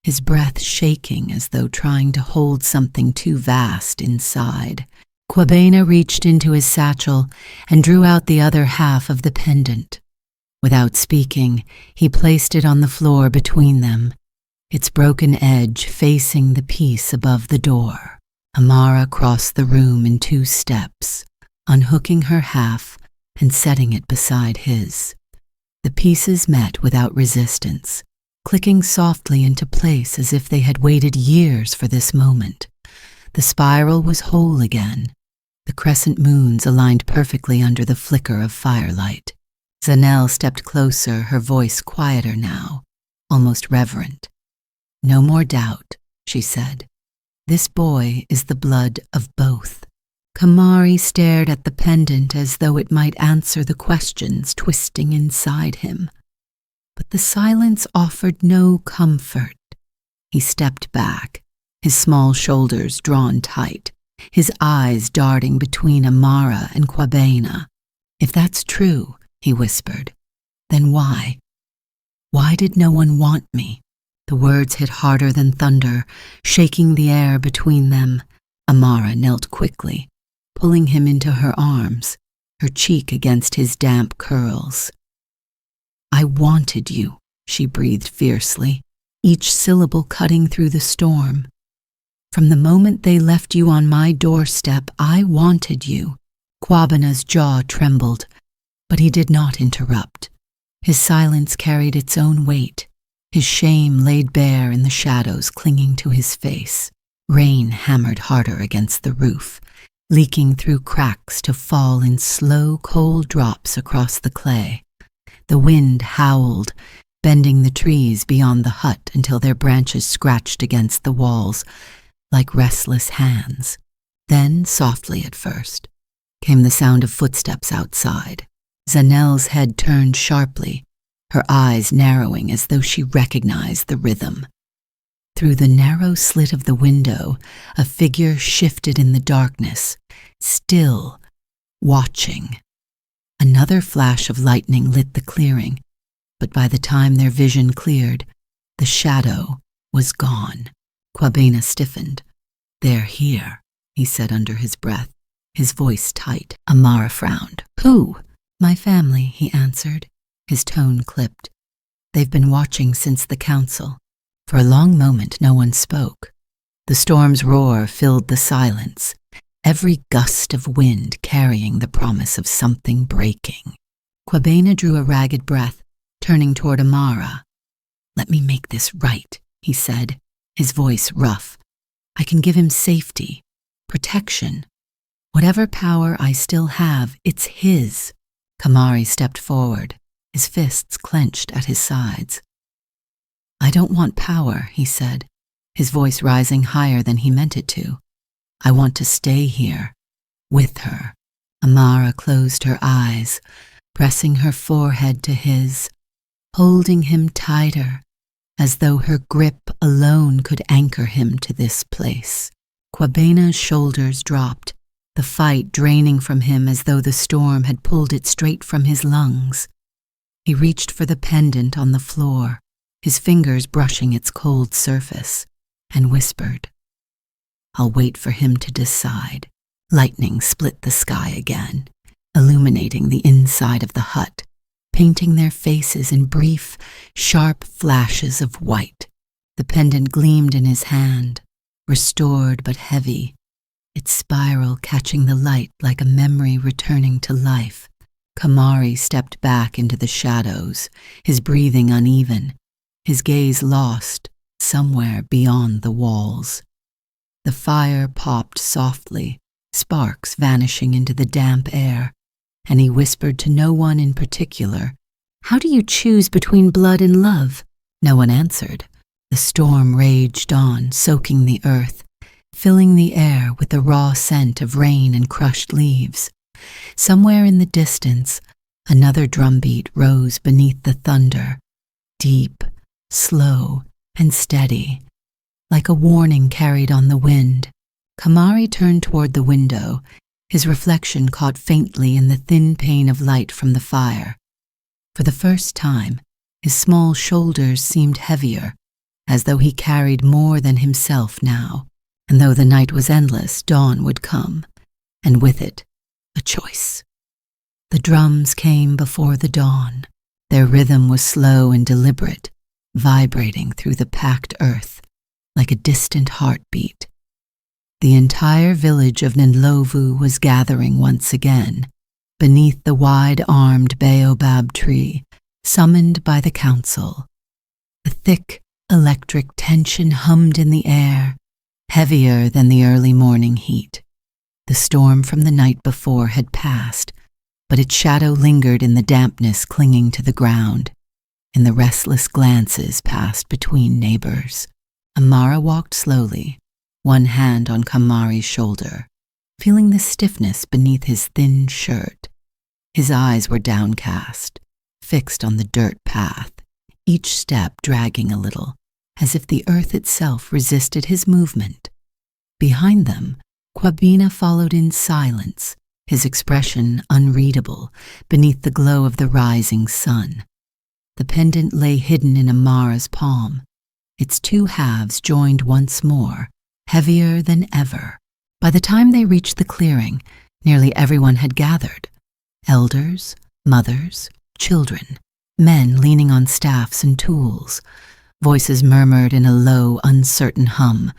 his breath shaking as though trying to hold something too vast inside. Kwabena reached into his satchel and drew out the other half of the pendant. Without speaking, he placed it on the floor between them, its broken edge facing the piece above the door. Amara crossed the room in 2 steps, unhooking her half and setting it beside his. The pieces met without resistance, clicking softly into place as if they had waited years for this moment. The spiral was whole again, the crescent moons aligned perfectly under the flicker of firelight. Zanelle stepped closer, her voice quieter now, almost reverent. "No more doubt," she said. "This boy is the blood of both." Kamari stared at the pendant as though it might answer the questions twisting inside him. But the silence offered no comfort. He stepped back, his small shoulders drawn tight, his eyes darting between Amara and Kwabena. "If that's true," he whispered, "then why? Why did no one want me?" The words hit harder than thunder, shaking the air between them. Amara knelt quickly, pulling him into her arms, her cheek against his damp curls. "I wanted you," she breathed fiercely, each syllable cutting through the storm. "From the moment they left you on my doorstep, I wanted you." Kwabena's jaw trembled, but he did not interrupt. His silence carried its own weight, his shame laid bare in the shadows clinging to his face. Rain hammered harder against the roof, leaking through cracks to fall in slow, cold drops across the clay. The wind howled, bending the trees beyond the hut until their branches scratched against the walls like restless hands. Then, softly at first, came the sound of footsteps outside. Zanelle's head turned sharply, her eyes narrowing as though she recognized the rhythm. Through the narrow slit of the window, a figure shifted in the darkness, still, watching. Another flash of lightning lit the clearing, but by the time their vision cleared, the shadow was gone. Kwabena stiffened. "They're here," he said under his breath, his voice tight. Amara frowned. "Who?" "My family," he answered, his tone clipped. "They've been watching since the council." For a long moment no one spoke. The storm's roar filled the silence, every gust of wind carrying the promise of something breaking. Kwabena drew a ragged breath, turning toward Amara. "Let me make this right," he said, his voice rough. "I can give him safety, protection. Whatever power I still have, it's his." Kamari stepped forward, his fists clenched at his sides. "I don't want power," he said, his voice rising higher than he meant it to. "I want to stay here, with her." Amara closed her eyes, pressing her forehead to his, holding him tighter, as though her grip alone could anchor him to this place. Kwabena's shoulders dropped, the fight draining from him as though the storm had pulled it straight from his lungs. He reached for the pendant on the floor, his fingers brushing its cold surface, and whispered, "I'll wait for him to decide." Lightning split the sky again, illuminating the inside of the hut, painting their faces in brief, sharp flashes of white. The pendant gleamed in his hand, restored but heavy, its spiral catching the light like a memory returning to life. Kamari stepped back into the shadows, his breathing uneven, his gaze lost somewhere beyond the walls. The fire popped softly, sparks vanishing into the damp air, and he whispered to no one in particular, "How do you choose between blood and love?" No one answered. The storm raged on, soaking the earth, filling the air with the raw scent of rain and crushed leaves. Somewhere in the distance, another drumbeat rose beneath the thunder, deep, slow, and steady, like a warning carried on the wind. Kamari turned toward the window, his reflection caught faintly in the thin pane of light from the fire. For the first time, his small shoulders seemed heavier, as though he carried more than himself now. And though the night was endless, dawn would come, and with it, a choice. The drums came before the dawn. Their rhythm was slow and deliberate, vibrating through the packed earth like a distant heartbeat. The entire village of Ndlovu was gathering once again, beneath the wide-armed baobab tree, summoned by the council. The thick, electric tension hummed in the air, heavier than the early morning heat. The storm from the night before had passed, but its shadow lingered in the dampness clinging to the ground, in the restless glances passed between neighbors. Amara walked slowly, one hand on Kamari's shoulder, feeling the stiffness beneath his thin shirt. His eyes were downcast, fixed on the dirt path, each step dragging a little, as if the earth itself resisted his movement. Behind them, Kwabena followed in silence, his expression unreadable beneath the glow of the rising sun. The pendant lay hidden in Amara's palm, its two halves joined once more, heavier than ever. By the time they reached the clearing, nearly everyone had gathered. Elders, mothers, children, men leaning on staffs and tools. Voices murmured in a low, uncertain hum,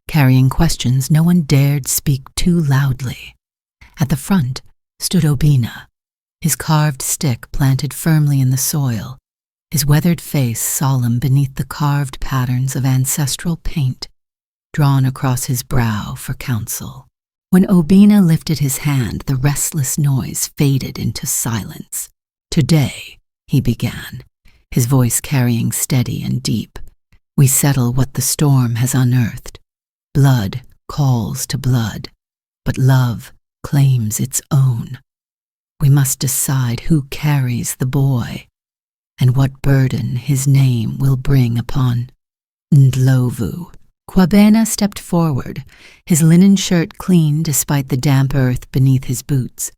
carrying questions no one dared speak too loudly. At the front stood Obina, his carved stick planted firmly in the soil, his weathered face solemn beneath the carved patterns of ancestral paint drawn across his brow for counsel. When Obina lifted his hand, the restless noise faded into silence. "Today," he began, his voice carrying steady and deep, "we settle what the storm has unearthed. Blood calls to blood, but love claims its own. We must decide who carries the boy, and what burden his name will bring upon Ndlovu." Kwabena stepped forward, his linen shirt clean despite the damp earth beneath his boots,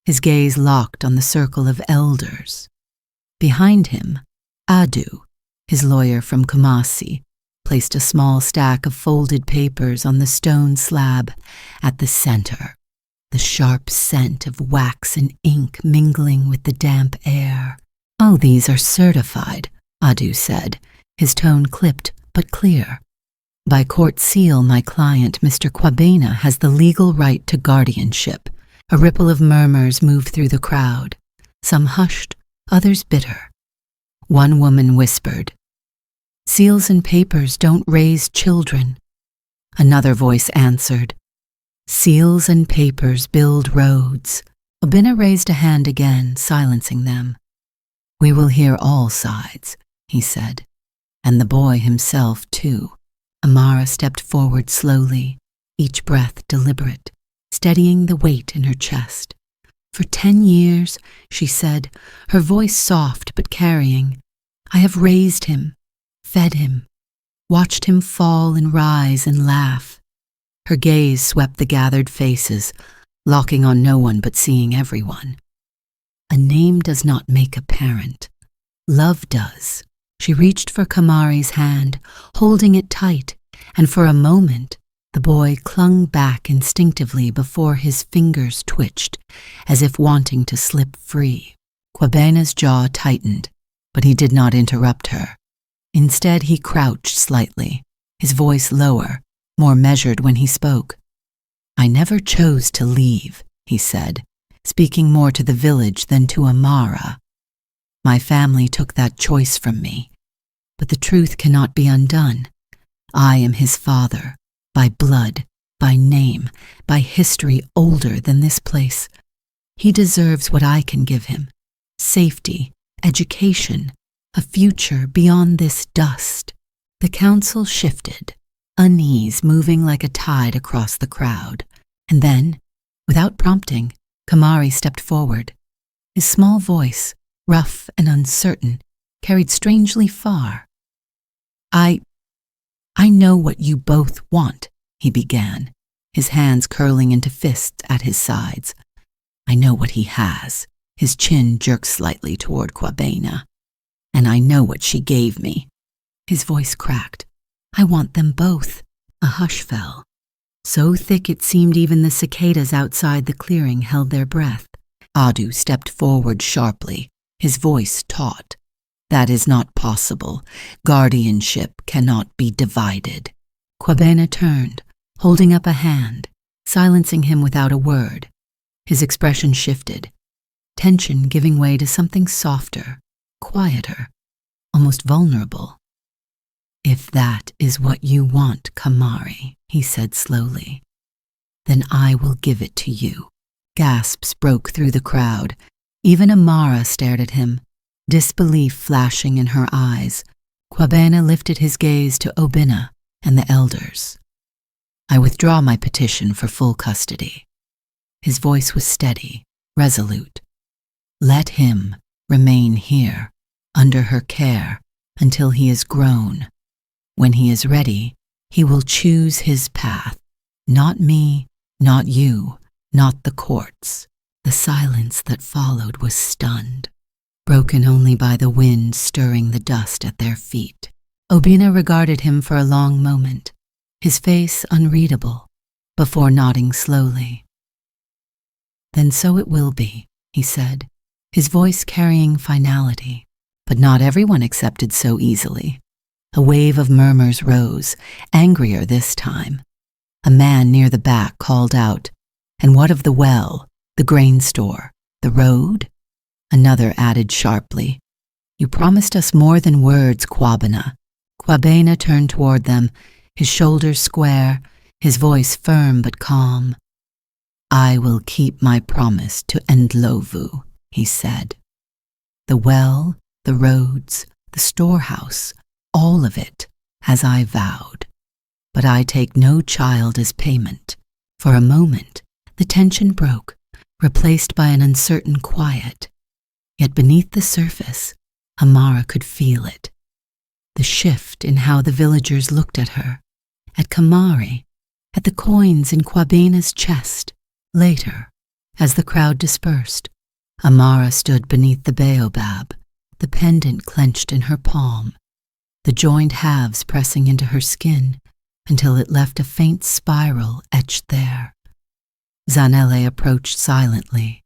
his gaze locked on the circle of elders. Behind him, Adu, his lawyer from Kumasi, placed a small stack of folded papers on the stone slab at the center, the sharp scent of wax and ink mingling with the damp air. "All these are certified," Adu said, his tone clipped but clear. "By court seal, my client, Mr. Kwabena, has the legal right to guardianship." A ripple of murmurs moved through the crowd, some hushed, others bitter. One woman whispered, "Seals and papers don't raise children." Another voice answered, "Seals and papers build roads." Obina raised a hand again, silencing them. "We will hear all sides," he said, "and the boy himself, too." Amara stepped forward slowly, each breath deliberate, steadying the weight in her chest. "For 10 years," she said, her voice soft but carrying, "I have raised him, fed him, watched him fall and rise and laugh." Her gaze swept the gathered faces, locking on no one but seeing everyone. "A name does not make a parent. Love does." She reached for Kamari's hand, holding it tight, and for a moment the boy clung back instinctively before his fingers twitched, as if wanting to slip free. Kwabena's jaw tightened, but he did not interrupt her. Instead, he crouched slightly, his voice lower, more measured when he spoke. "I never chose to leave," he said, speaking more to the village than to Amara. "My family took that choice from me, but the truth cannot be undone. I am his father, by blood, by name, by history older than this place. He deserves what I can give him: safety, education, a future beyond this dust." The council shifted, unease moving like a tide across the crowd, and then, without prompting, Kamari stepped forward. His small voice, rough and uncertain, carried strangely far. I know what you both want," he began, his hands curling into fists at his sides. "I know what he has," his chin jerked slightly toward Kwabena. "And I know what she gave me." His voice cracked. "I want them both." A hush fell. so thick it seemed even the cicadas outside the clearing held their breath. Adu stepped forward sharply, his voice taut. "That is not possible. Guardianship cannot be divided." Kwabena turned, holding up a hand, silencing him without a word. His expression shifted, tension giving way to something softer, quieter, almost vulnerable. "If that is what you want, Kamari," he said slowly, "then I will give it to you." Gasps broke through the crowd. Even Amara stared at him, disbelief flashing in her eyes. Kwabena lifted his gaze to Obinna and the elders. "I withdraw my petition for full custody." His voice was steady, resolute. "Let him remain here, under her care, until he is grown. When he is ready, he will choose his path. Not me, not you, not the courts." The silence that followed was stunned, broken only by the wind stirring the dust at their feet. Obinna regarded him for a long moment, his face unreadable, before nodding slowly. "Then so it will be," he said, his voice carrying finality. But not everyone accepted so easily. A wave of murmurs rose, angrier this time. A man near the back called out, "And what of the well, the grain store, the road?" Another added sharply, "You promised us more than words, Kwabena." Kwabena turned toward them, his shoulders square, his voice firm but calm. "I will keep my promise to Ndlovu," he said. "The well, the roads, the storehouse, all of it, as I vowed. But I take no child as payment." For a moment, the tension broke, replaced by an uncertain quiet. Yet beneath the surface, Amara could feel it. The shift in how the villagers looked at her, at Kamari, at the coins in Kwabena's chest. Later, as the crowd dispersed, Amara stood beneath the baobab, the pendant clenched in her palm, the joined halves pressing into her skin until it left a faint spiral etched there. Zanele approached silently,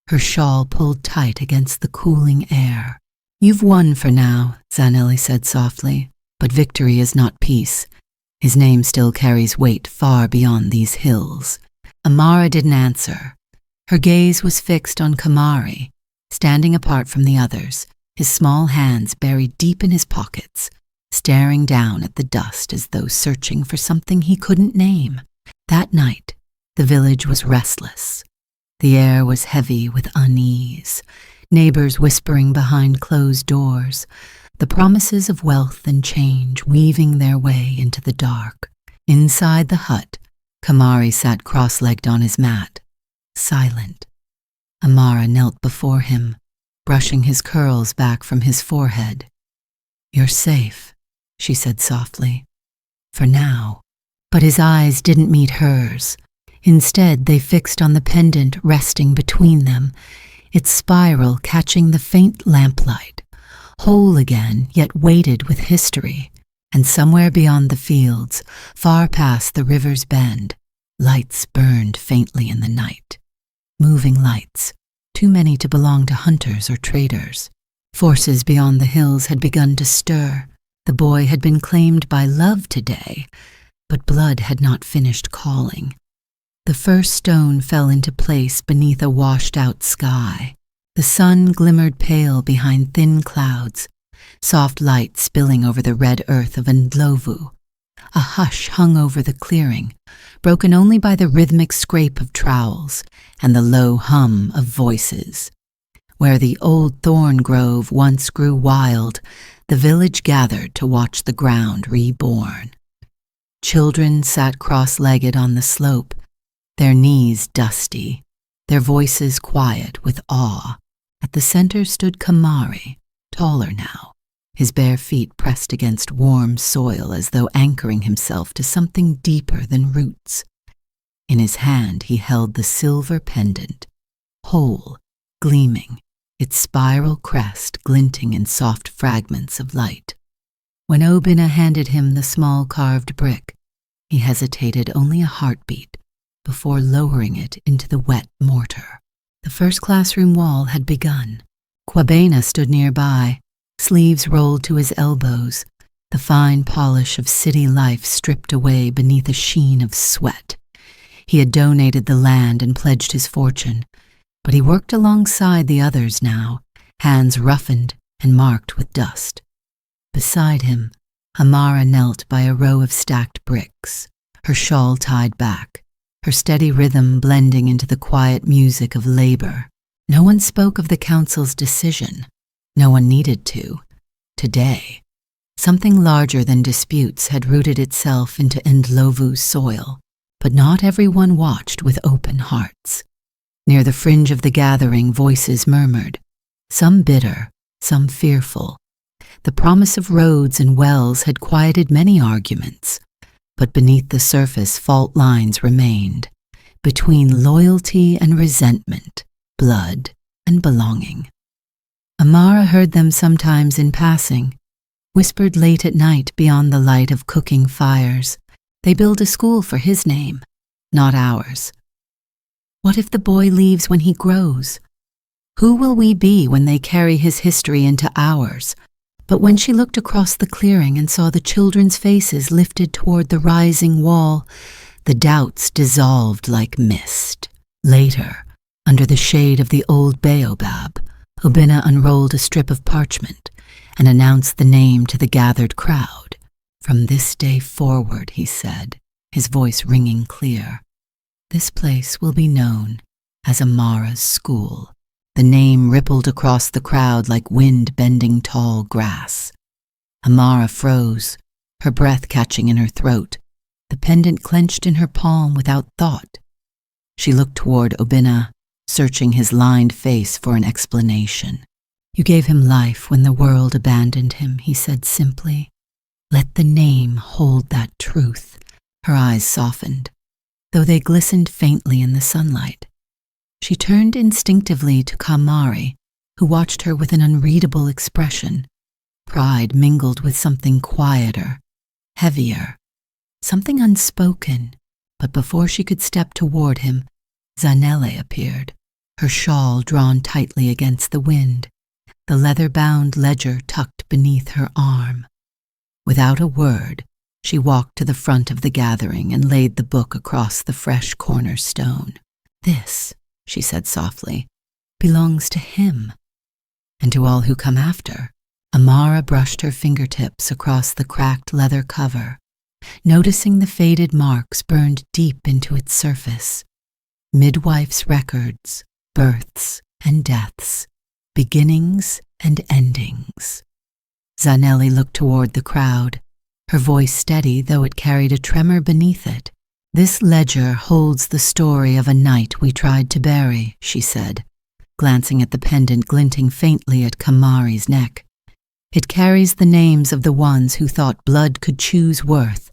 her shawl pulled tight against the cooling air. "You've won for now," Zanele said softly, "but victory is not peace. His name still carries weight far beyond these hills." Amara didn't answer. Her gaze was fixed on Kamari, standing apart from the others, his small hands buried deep in his pockets, staring down at the dust as though searching for something he couldn't name. That night, the village was restless. The air was heavy with unease, neighbors whispering behind closed doors, the promises of wealth and change weaving their way into the dark. Inside the hut, Kamari sat cross-legged on his mat, silent. Amara knelt before him, brushing his curls back from his forehead. "You're safe," she said softly. "For now." But his eyes didn't meet hers. Instead, they fixed on the pendant resting between them, its spiral catching the faint lamplight, whole again, yet weighted with history. And somewhere beyond the fields, far past the river's bend, lights burned faintly in the night. Moving lights, too many to belong to hunters or traders. Forces beyond the hills had begun to stir. The boy had been claimed by love today, but blood had not finished calling. The first stone fell into place beneath a washed-out sky. The sun glimmered pale behind thin clouds, soft light spilling over the red earth of Ndlovu. A hush hung over the clearing, broken only by the rhythmic scrape of trowels and the low hum of voices. Where the old thorn grove once grew wild, the village gathered to watch the ground reborn. Children sat cross-legged on the slope, their knees dusty, their voices quiet with awe. At the center stood Kamari, taller now, his bare feet pressed against warm soil as though anchoring himself to something deeper than roots. In his hand he held the silver pendant, whole, gleaming, its spiral crest glinting in soft fragments of light. When Obinna handed him the small carved brick, He hesitated only a heartbeat before lowering it into the wet mortar. The first classroom wall had begun. Kwabena stood nearby, sleeves rolled to his elbows, the fine polish of city life stripped away beneath a sheen of sweat. He had donated the land and pledged his fortune, but he worked alongside the others now, hands roughened and marked with dust. Beside him, Amara knelt by a row of stacked bricks, her shawl tied back, her steady rhythm blending into the quiet music of labor. No one spoke of the council's decision. No one needed to. Today, something larger than disputes had rooted itself into Ndlovu's soil, but not everyone watched with open hearts. Near the fringe of the gathering, voices murmured, some bitter, some fearful. The promise of roads and wells had quieted many arguments, but beneath the surface fault lines remained, between loyalty and resentment, blood and belonging. Amara heard them sometimes in passing, whispered late at night beyond the light of cooking fires. They build a school for his name, not ours. What if the boy leaves when he grows? Who will we be when they carry his history into ours? But when she looked across the clearing and saw the children's faces lifted toward the rising wall, the doubts dissolved like mist. Later, under the shade of the old baobab, Obinna unrolled a strip of parchment and announced the name to the gathered crowd. From this day forward, he said, his voice ringing clear, this place will be known as Amara's school. The name rippled across the crowd like wind bending tall grass. Amara froze, her breath catching in her throat, the pendant clenched in her palm without thought. She looked toward Obinna, searching his lined face for an explanation. You gave him life when the world abandoned him, he said simply. Let the name hold that truth. Her eyes softened, though they glistened faintly in the sunlight. She turned instinctively to Kamari, who watched her with an unreadable expression. Pride mingled with something quieter, heavier, something unspoken. But before she could step toward him, Zanele appeared, her shawl drawn tightly against the wind, the leather-bound ledger tucked beneath her arm. Without a word, she walked to the front of the gathering and laid the book across the fresh cornerstone. This, she said softly, belongs to him, and to all who come after. Amara brushed her fingertips across the cracked leather cover, noticing the faded marks burned deep into its surface. Midwife's records, births and deaths, beginnings and endings. Zanelli looked toward the crowd, her voice steady though it carried a tremor beneath it. This ledger holds the story of a night we tried to bury, she said, glancing at the pendant glinting faintly at Kamari's neck. It carries the names of the ones who thought blood could choose worth,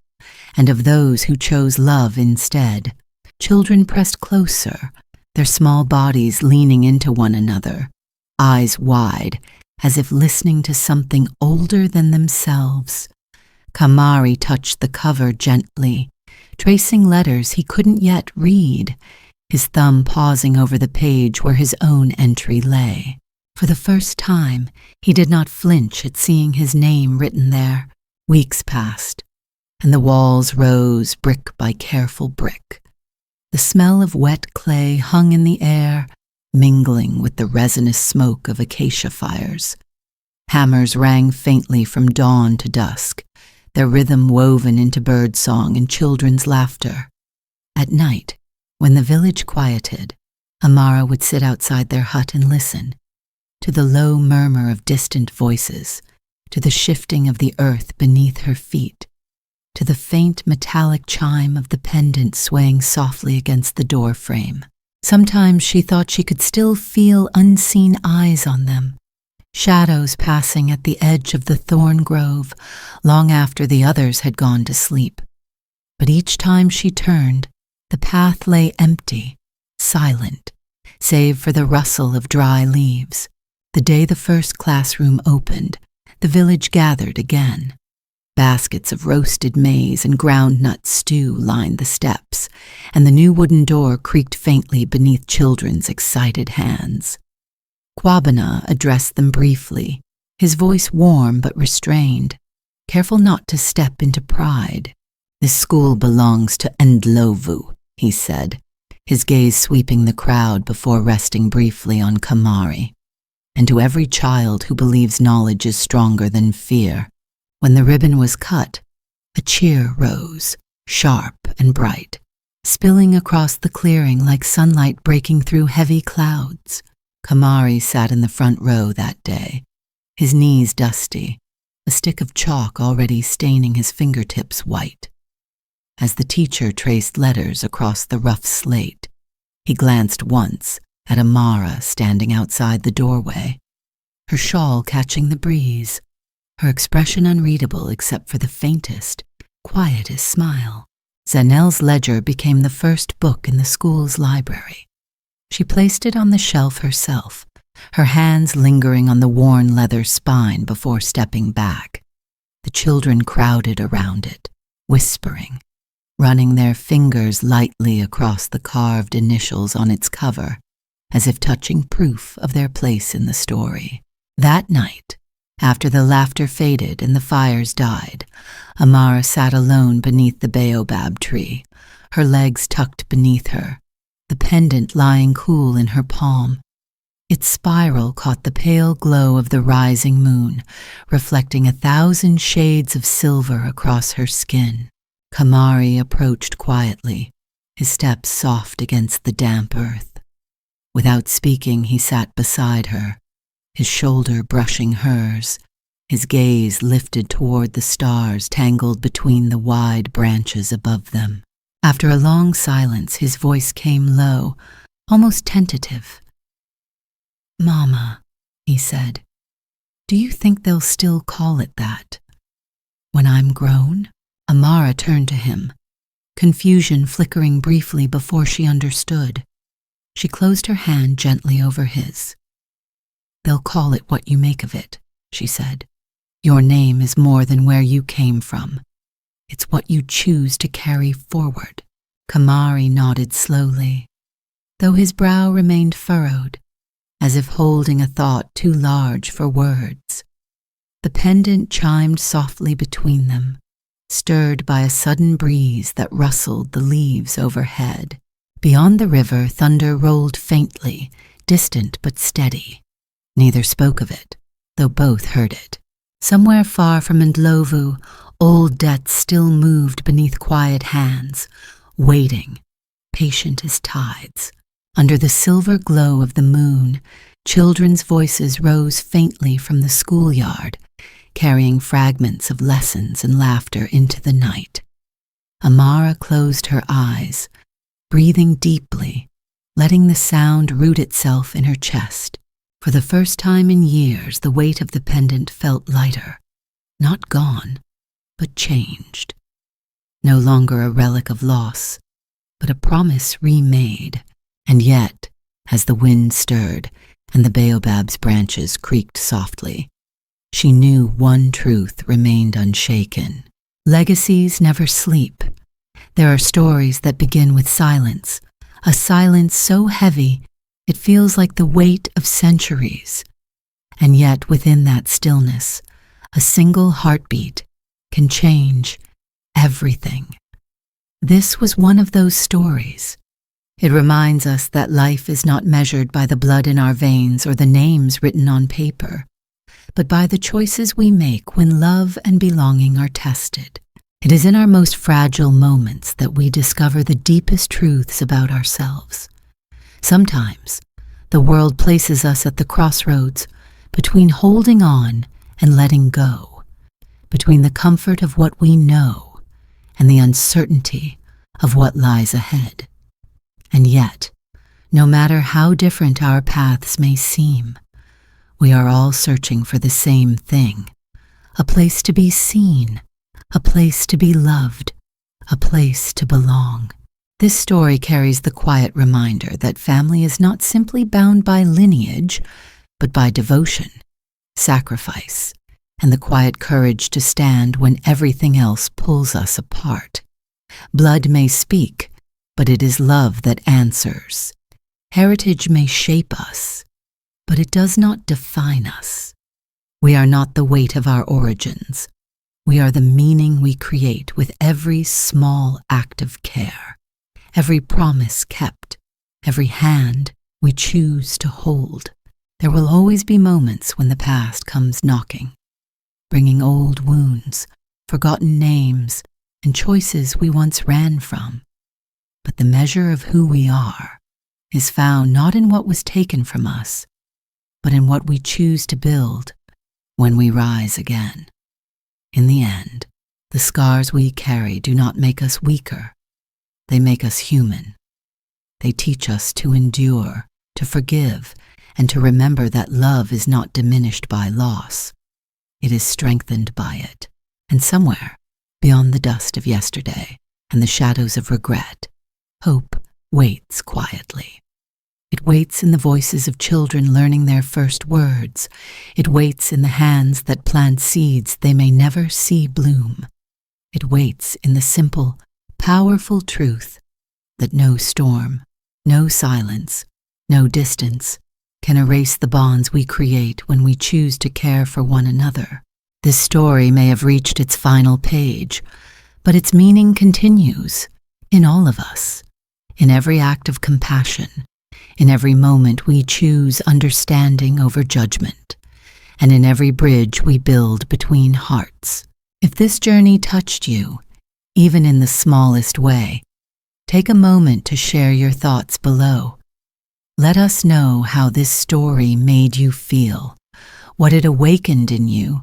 and of those who chose love instead. Children pressed closer, their small bodies leaning into one another, eyes wide, as if listening to something older than themselves. Kamari touched the cover gently, tracing letters he couldn't yet read, his thumb pausing over the page where his own entry lay. For the first time, he did not flinch at seeing his name written there. Weeks passed, and the walls rose brick by careful brick. The smell of wet clay hung in the air, mingling with the resinous smoke of acacia fires. Hammers rang faintly from dawn to dusk, their rhythm woven into birdsong and children's laughter. At night, when the village quieted, Amara would sit outside their hut and listen, to the low murmur of distant voices, to the shifting of the earth beneath her feet, to the faint metallic chime of the pendant swaying softly against the door frame. Sometimes she thought she could still feel unseen eyes on them, shadows passing at the edge of the thorn grove long after the others had gone to sleep. But each time she turned, the path lay empty, silent, save for the rustle of dry leaves. The day the first classroom opened, the village gathered again. Baskets of roasted maize and ground nut stew lined the steps, and the new wooden door creaked faintly beneath children's excited hands. Kwabena addressed them briefly, his voice warm but restrained, careful not to step into pride. "This school belongs to Ndlovu," he said, his gaze sweeping the crowd before resting briefly on Kamari, "and to every child who believes knowledge is stronger than fear." When the ribbon was cut, a cheer rose, sharp and bright, spilling across the clearing like sunlight breaking through heavy clouds. Kamari sat in the front row that day, his knees dusty, a stick of chalk already staining his fingertips white. As the teacher traced letters across the rough slate, he glanced once at Amara standing outside the doorway, her shawl catching the breeze, her expression unreadable except for the faintest, quietest smile. Zanelle's ledger became the first book in the school's library. She placed it on the shelf herself, her hands lingering on the worn leather spine before stepping back. The children crowded around it, whispering, running their fingers lightly across the carved initials on its cover, as if touching proof of their place in the story. That night, after the laughter faded and the fires died, Amara sat alone beneath the baobab tree, her legs tucked beneath her, the pendant lying cool in her palm. Its spiral caught the pale glow of the rising moon, reflecting 1,000 shades of silver across her skin. Kamari approached quietly, his steps soft against the damp earth. Without speaking, he sat beside her, his shoulder brushing hers, his gaze lifted toward the stars tangled between the wide branches above them. After a long silence, his voice came low, almost tentative. "Mama," he said, "do you think they'll still call it that? When I'm grown?" Amara turned to him, confusion flickering briefly before she understood. She closed her hand gently over his. "They'll call it what you make of it," she said. "Your name is more than where you came from. It's what you choose to carry forward." Kamari nodded slowly, though his brow remained furrowed, as if holding a thought too large for words. The pendant chimed softly between them, stirred by a sudden breeze that rustled the leaves overhead. Beyond the river, thunder rolled faintly, distant but steady. Neither spoke of it, though both heard it. Somewhere far from Ndlovu, old debts still moved beneath quiet hands, waiting, patient as tides. Under the silver glow of the moon, children's voices rose faintly from the schoolyard, carrying fragments of lessons and laughter into the night. Amara closed her eyes, breathing deeply, letting the sound root itself in her chest. For the first time in years, the weight of the pendant felt lighter, not gone, but changed. No longer a relic of loss, but a promise remade. And yet, as the wind stirred and the baobab's branches creaked softly, she knew one truth remained unshaken. Legacies never sleep. There are stories that begin with silence, a silence so heavy it feels like the weight of centuries. And yet within that stillness, a single heartbeat can change everything. This was one of those stories. It reminds us that life is not measured by the blood in our veins or the names written on paper, but by the choices we make when love and belonging are tested. It is in our most fragile moments that we discover the deepest truths about ourselves. Sometimes, the world places us at the crossroads between holding on and letting go, between the comfort of what we know and the uncertainty of what lies ahead. And yet, no matter how different our paths may seem, we are all searching for the same thing, a place to be seen, a place to be loved, a place to belong. This story carries the quiet reminder that family is not simply bound by lineage, but by devotion, sacrifice, and the quiet courage to stand when everything else pulls us apart. Blood may speak, but it is love that answers. Heritage may shape us, but it does not define us. We are not the weight of our origins. We are the meaning we create with every small act of care, every promise kept, every hand we choose to hold. There will always be moments when the past comes knocking, bringing old wounds, forgotten names, and choices we once ran from. But the measure of who we are is found not in what was taken from us, but in what we choose to build when we rise again. In the end, the scars we carry do not make us weaker. They make us human. They teach us to endure, to forgive, and to remember that love is not diminished by loss. It is strengthened by it. And somewhere, beyond the dust of yesterday and the shadows of regret, hope waits quietly. It waits in the voices of children learning their first words. It waits in the hands that plant seeds they may never see bloom. It waits in the simple, powerful truth that no storm, no silence, no distance can erase the bonds we create when we choose to care for one another. This story may have reached its final page, but its meaning continues in all of us, in every act of compassion, in every moment we choose understanding over judgment, and in every bridge we build between hearts. If this journey touched you, even in the smallest way, take a moment to share your thoughts below. Let us know how this story made you feel, what it awakened in you,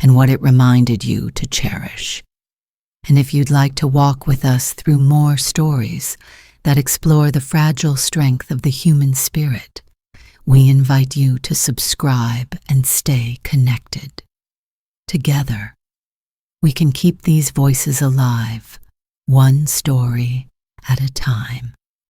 and what it reminded you to cherish. And if you'd like to walk with us through more stories that explore the fragile strength of the human spirit, we invite you to subscribe and stay connected. Together, we can keep these voices alive, one story at a time.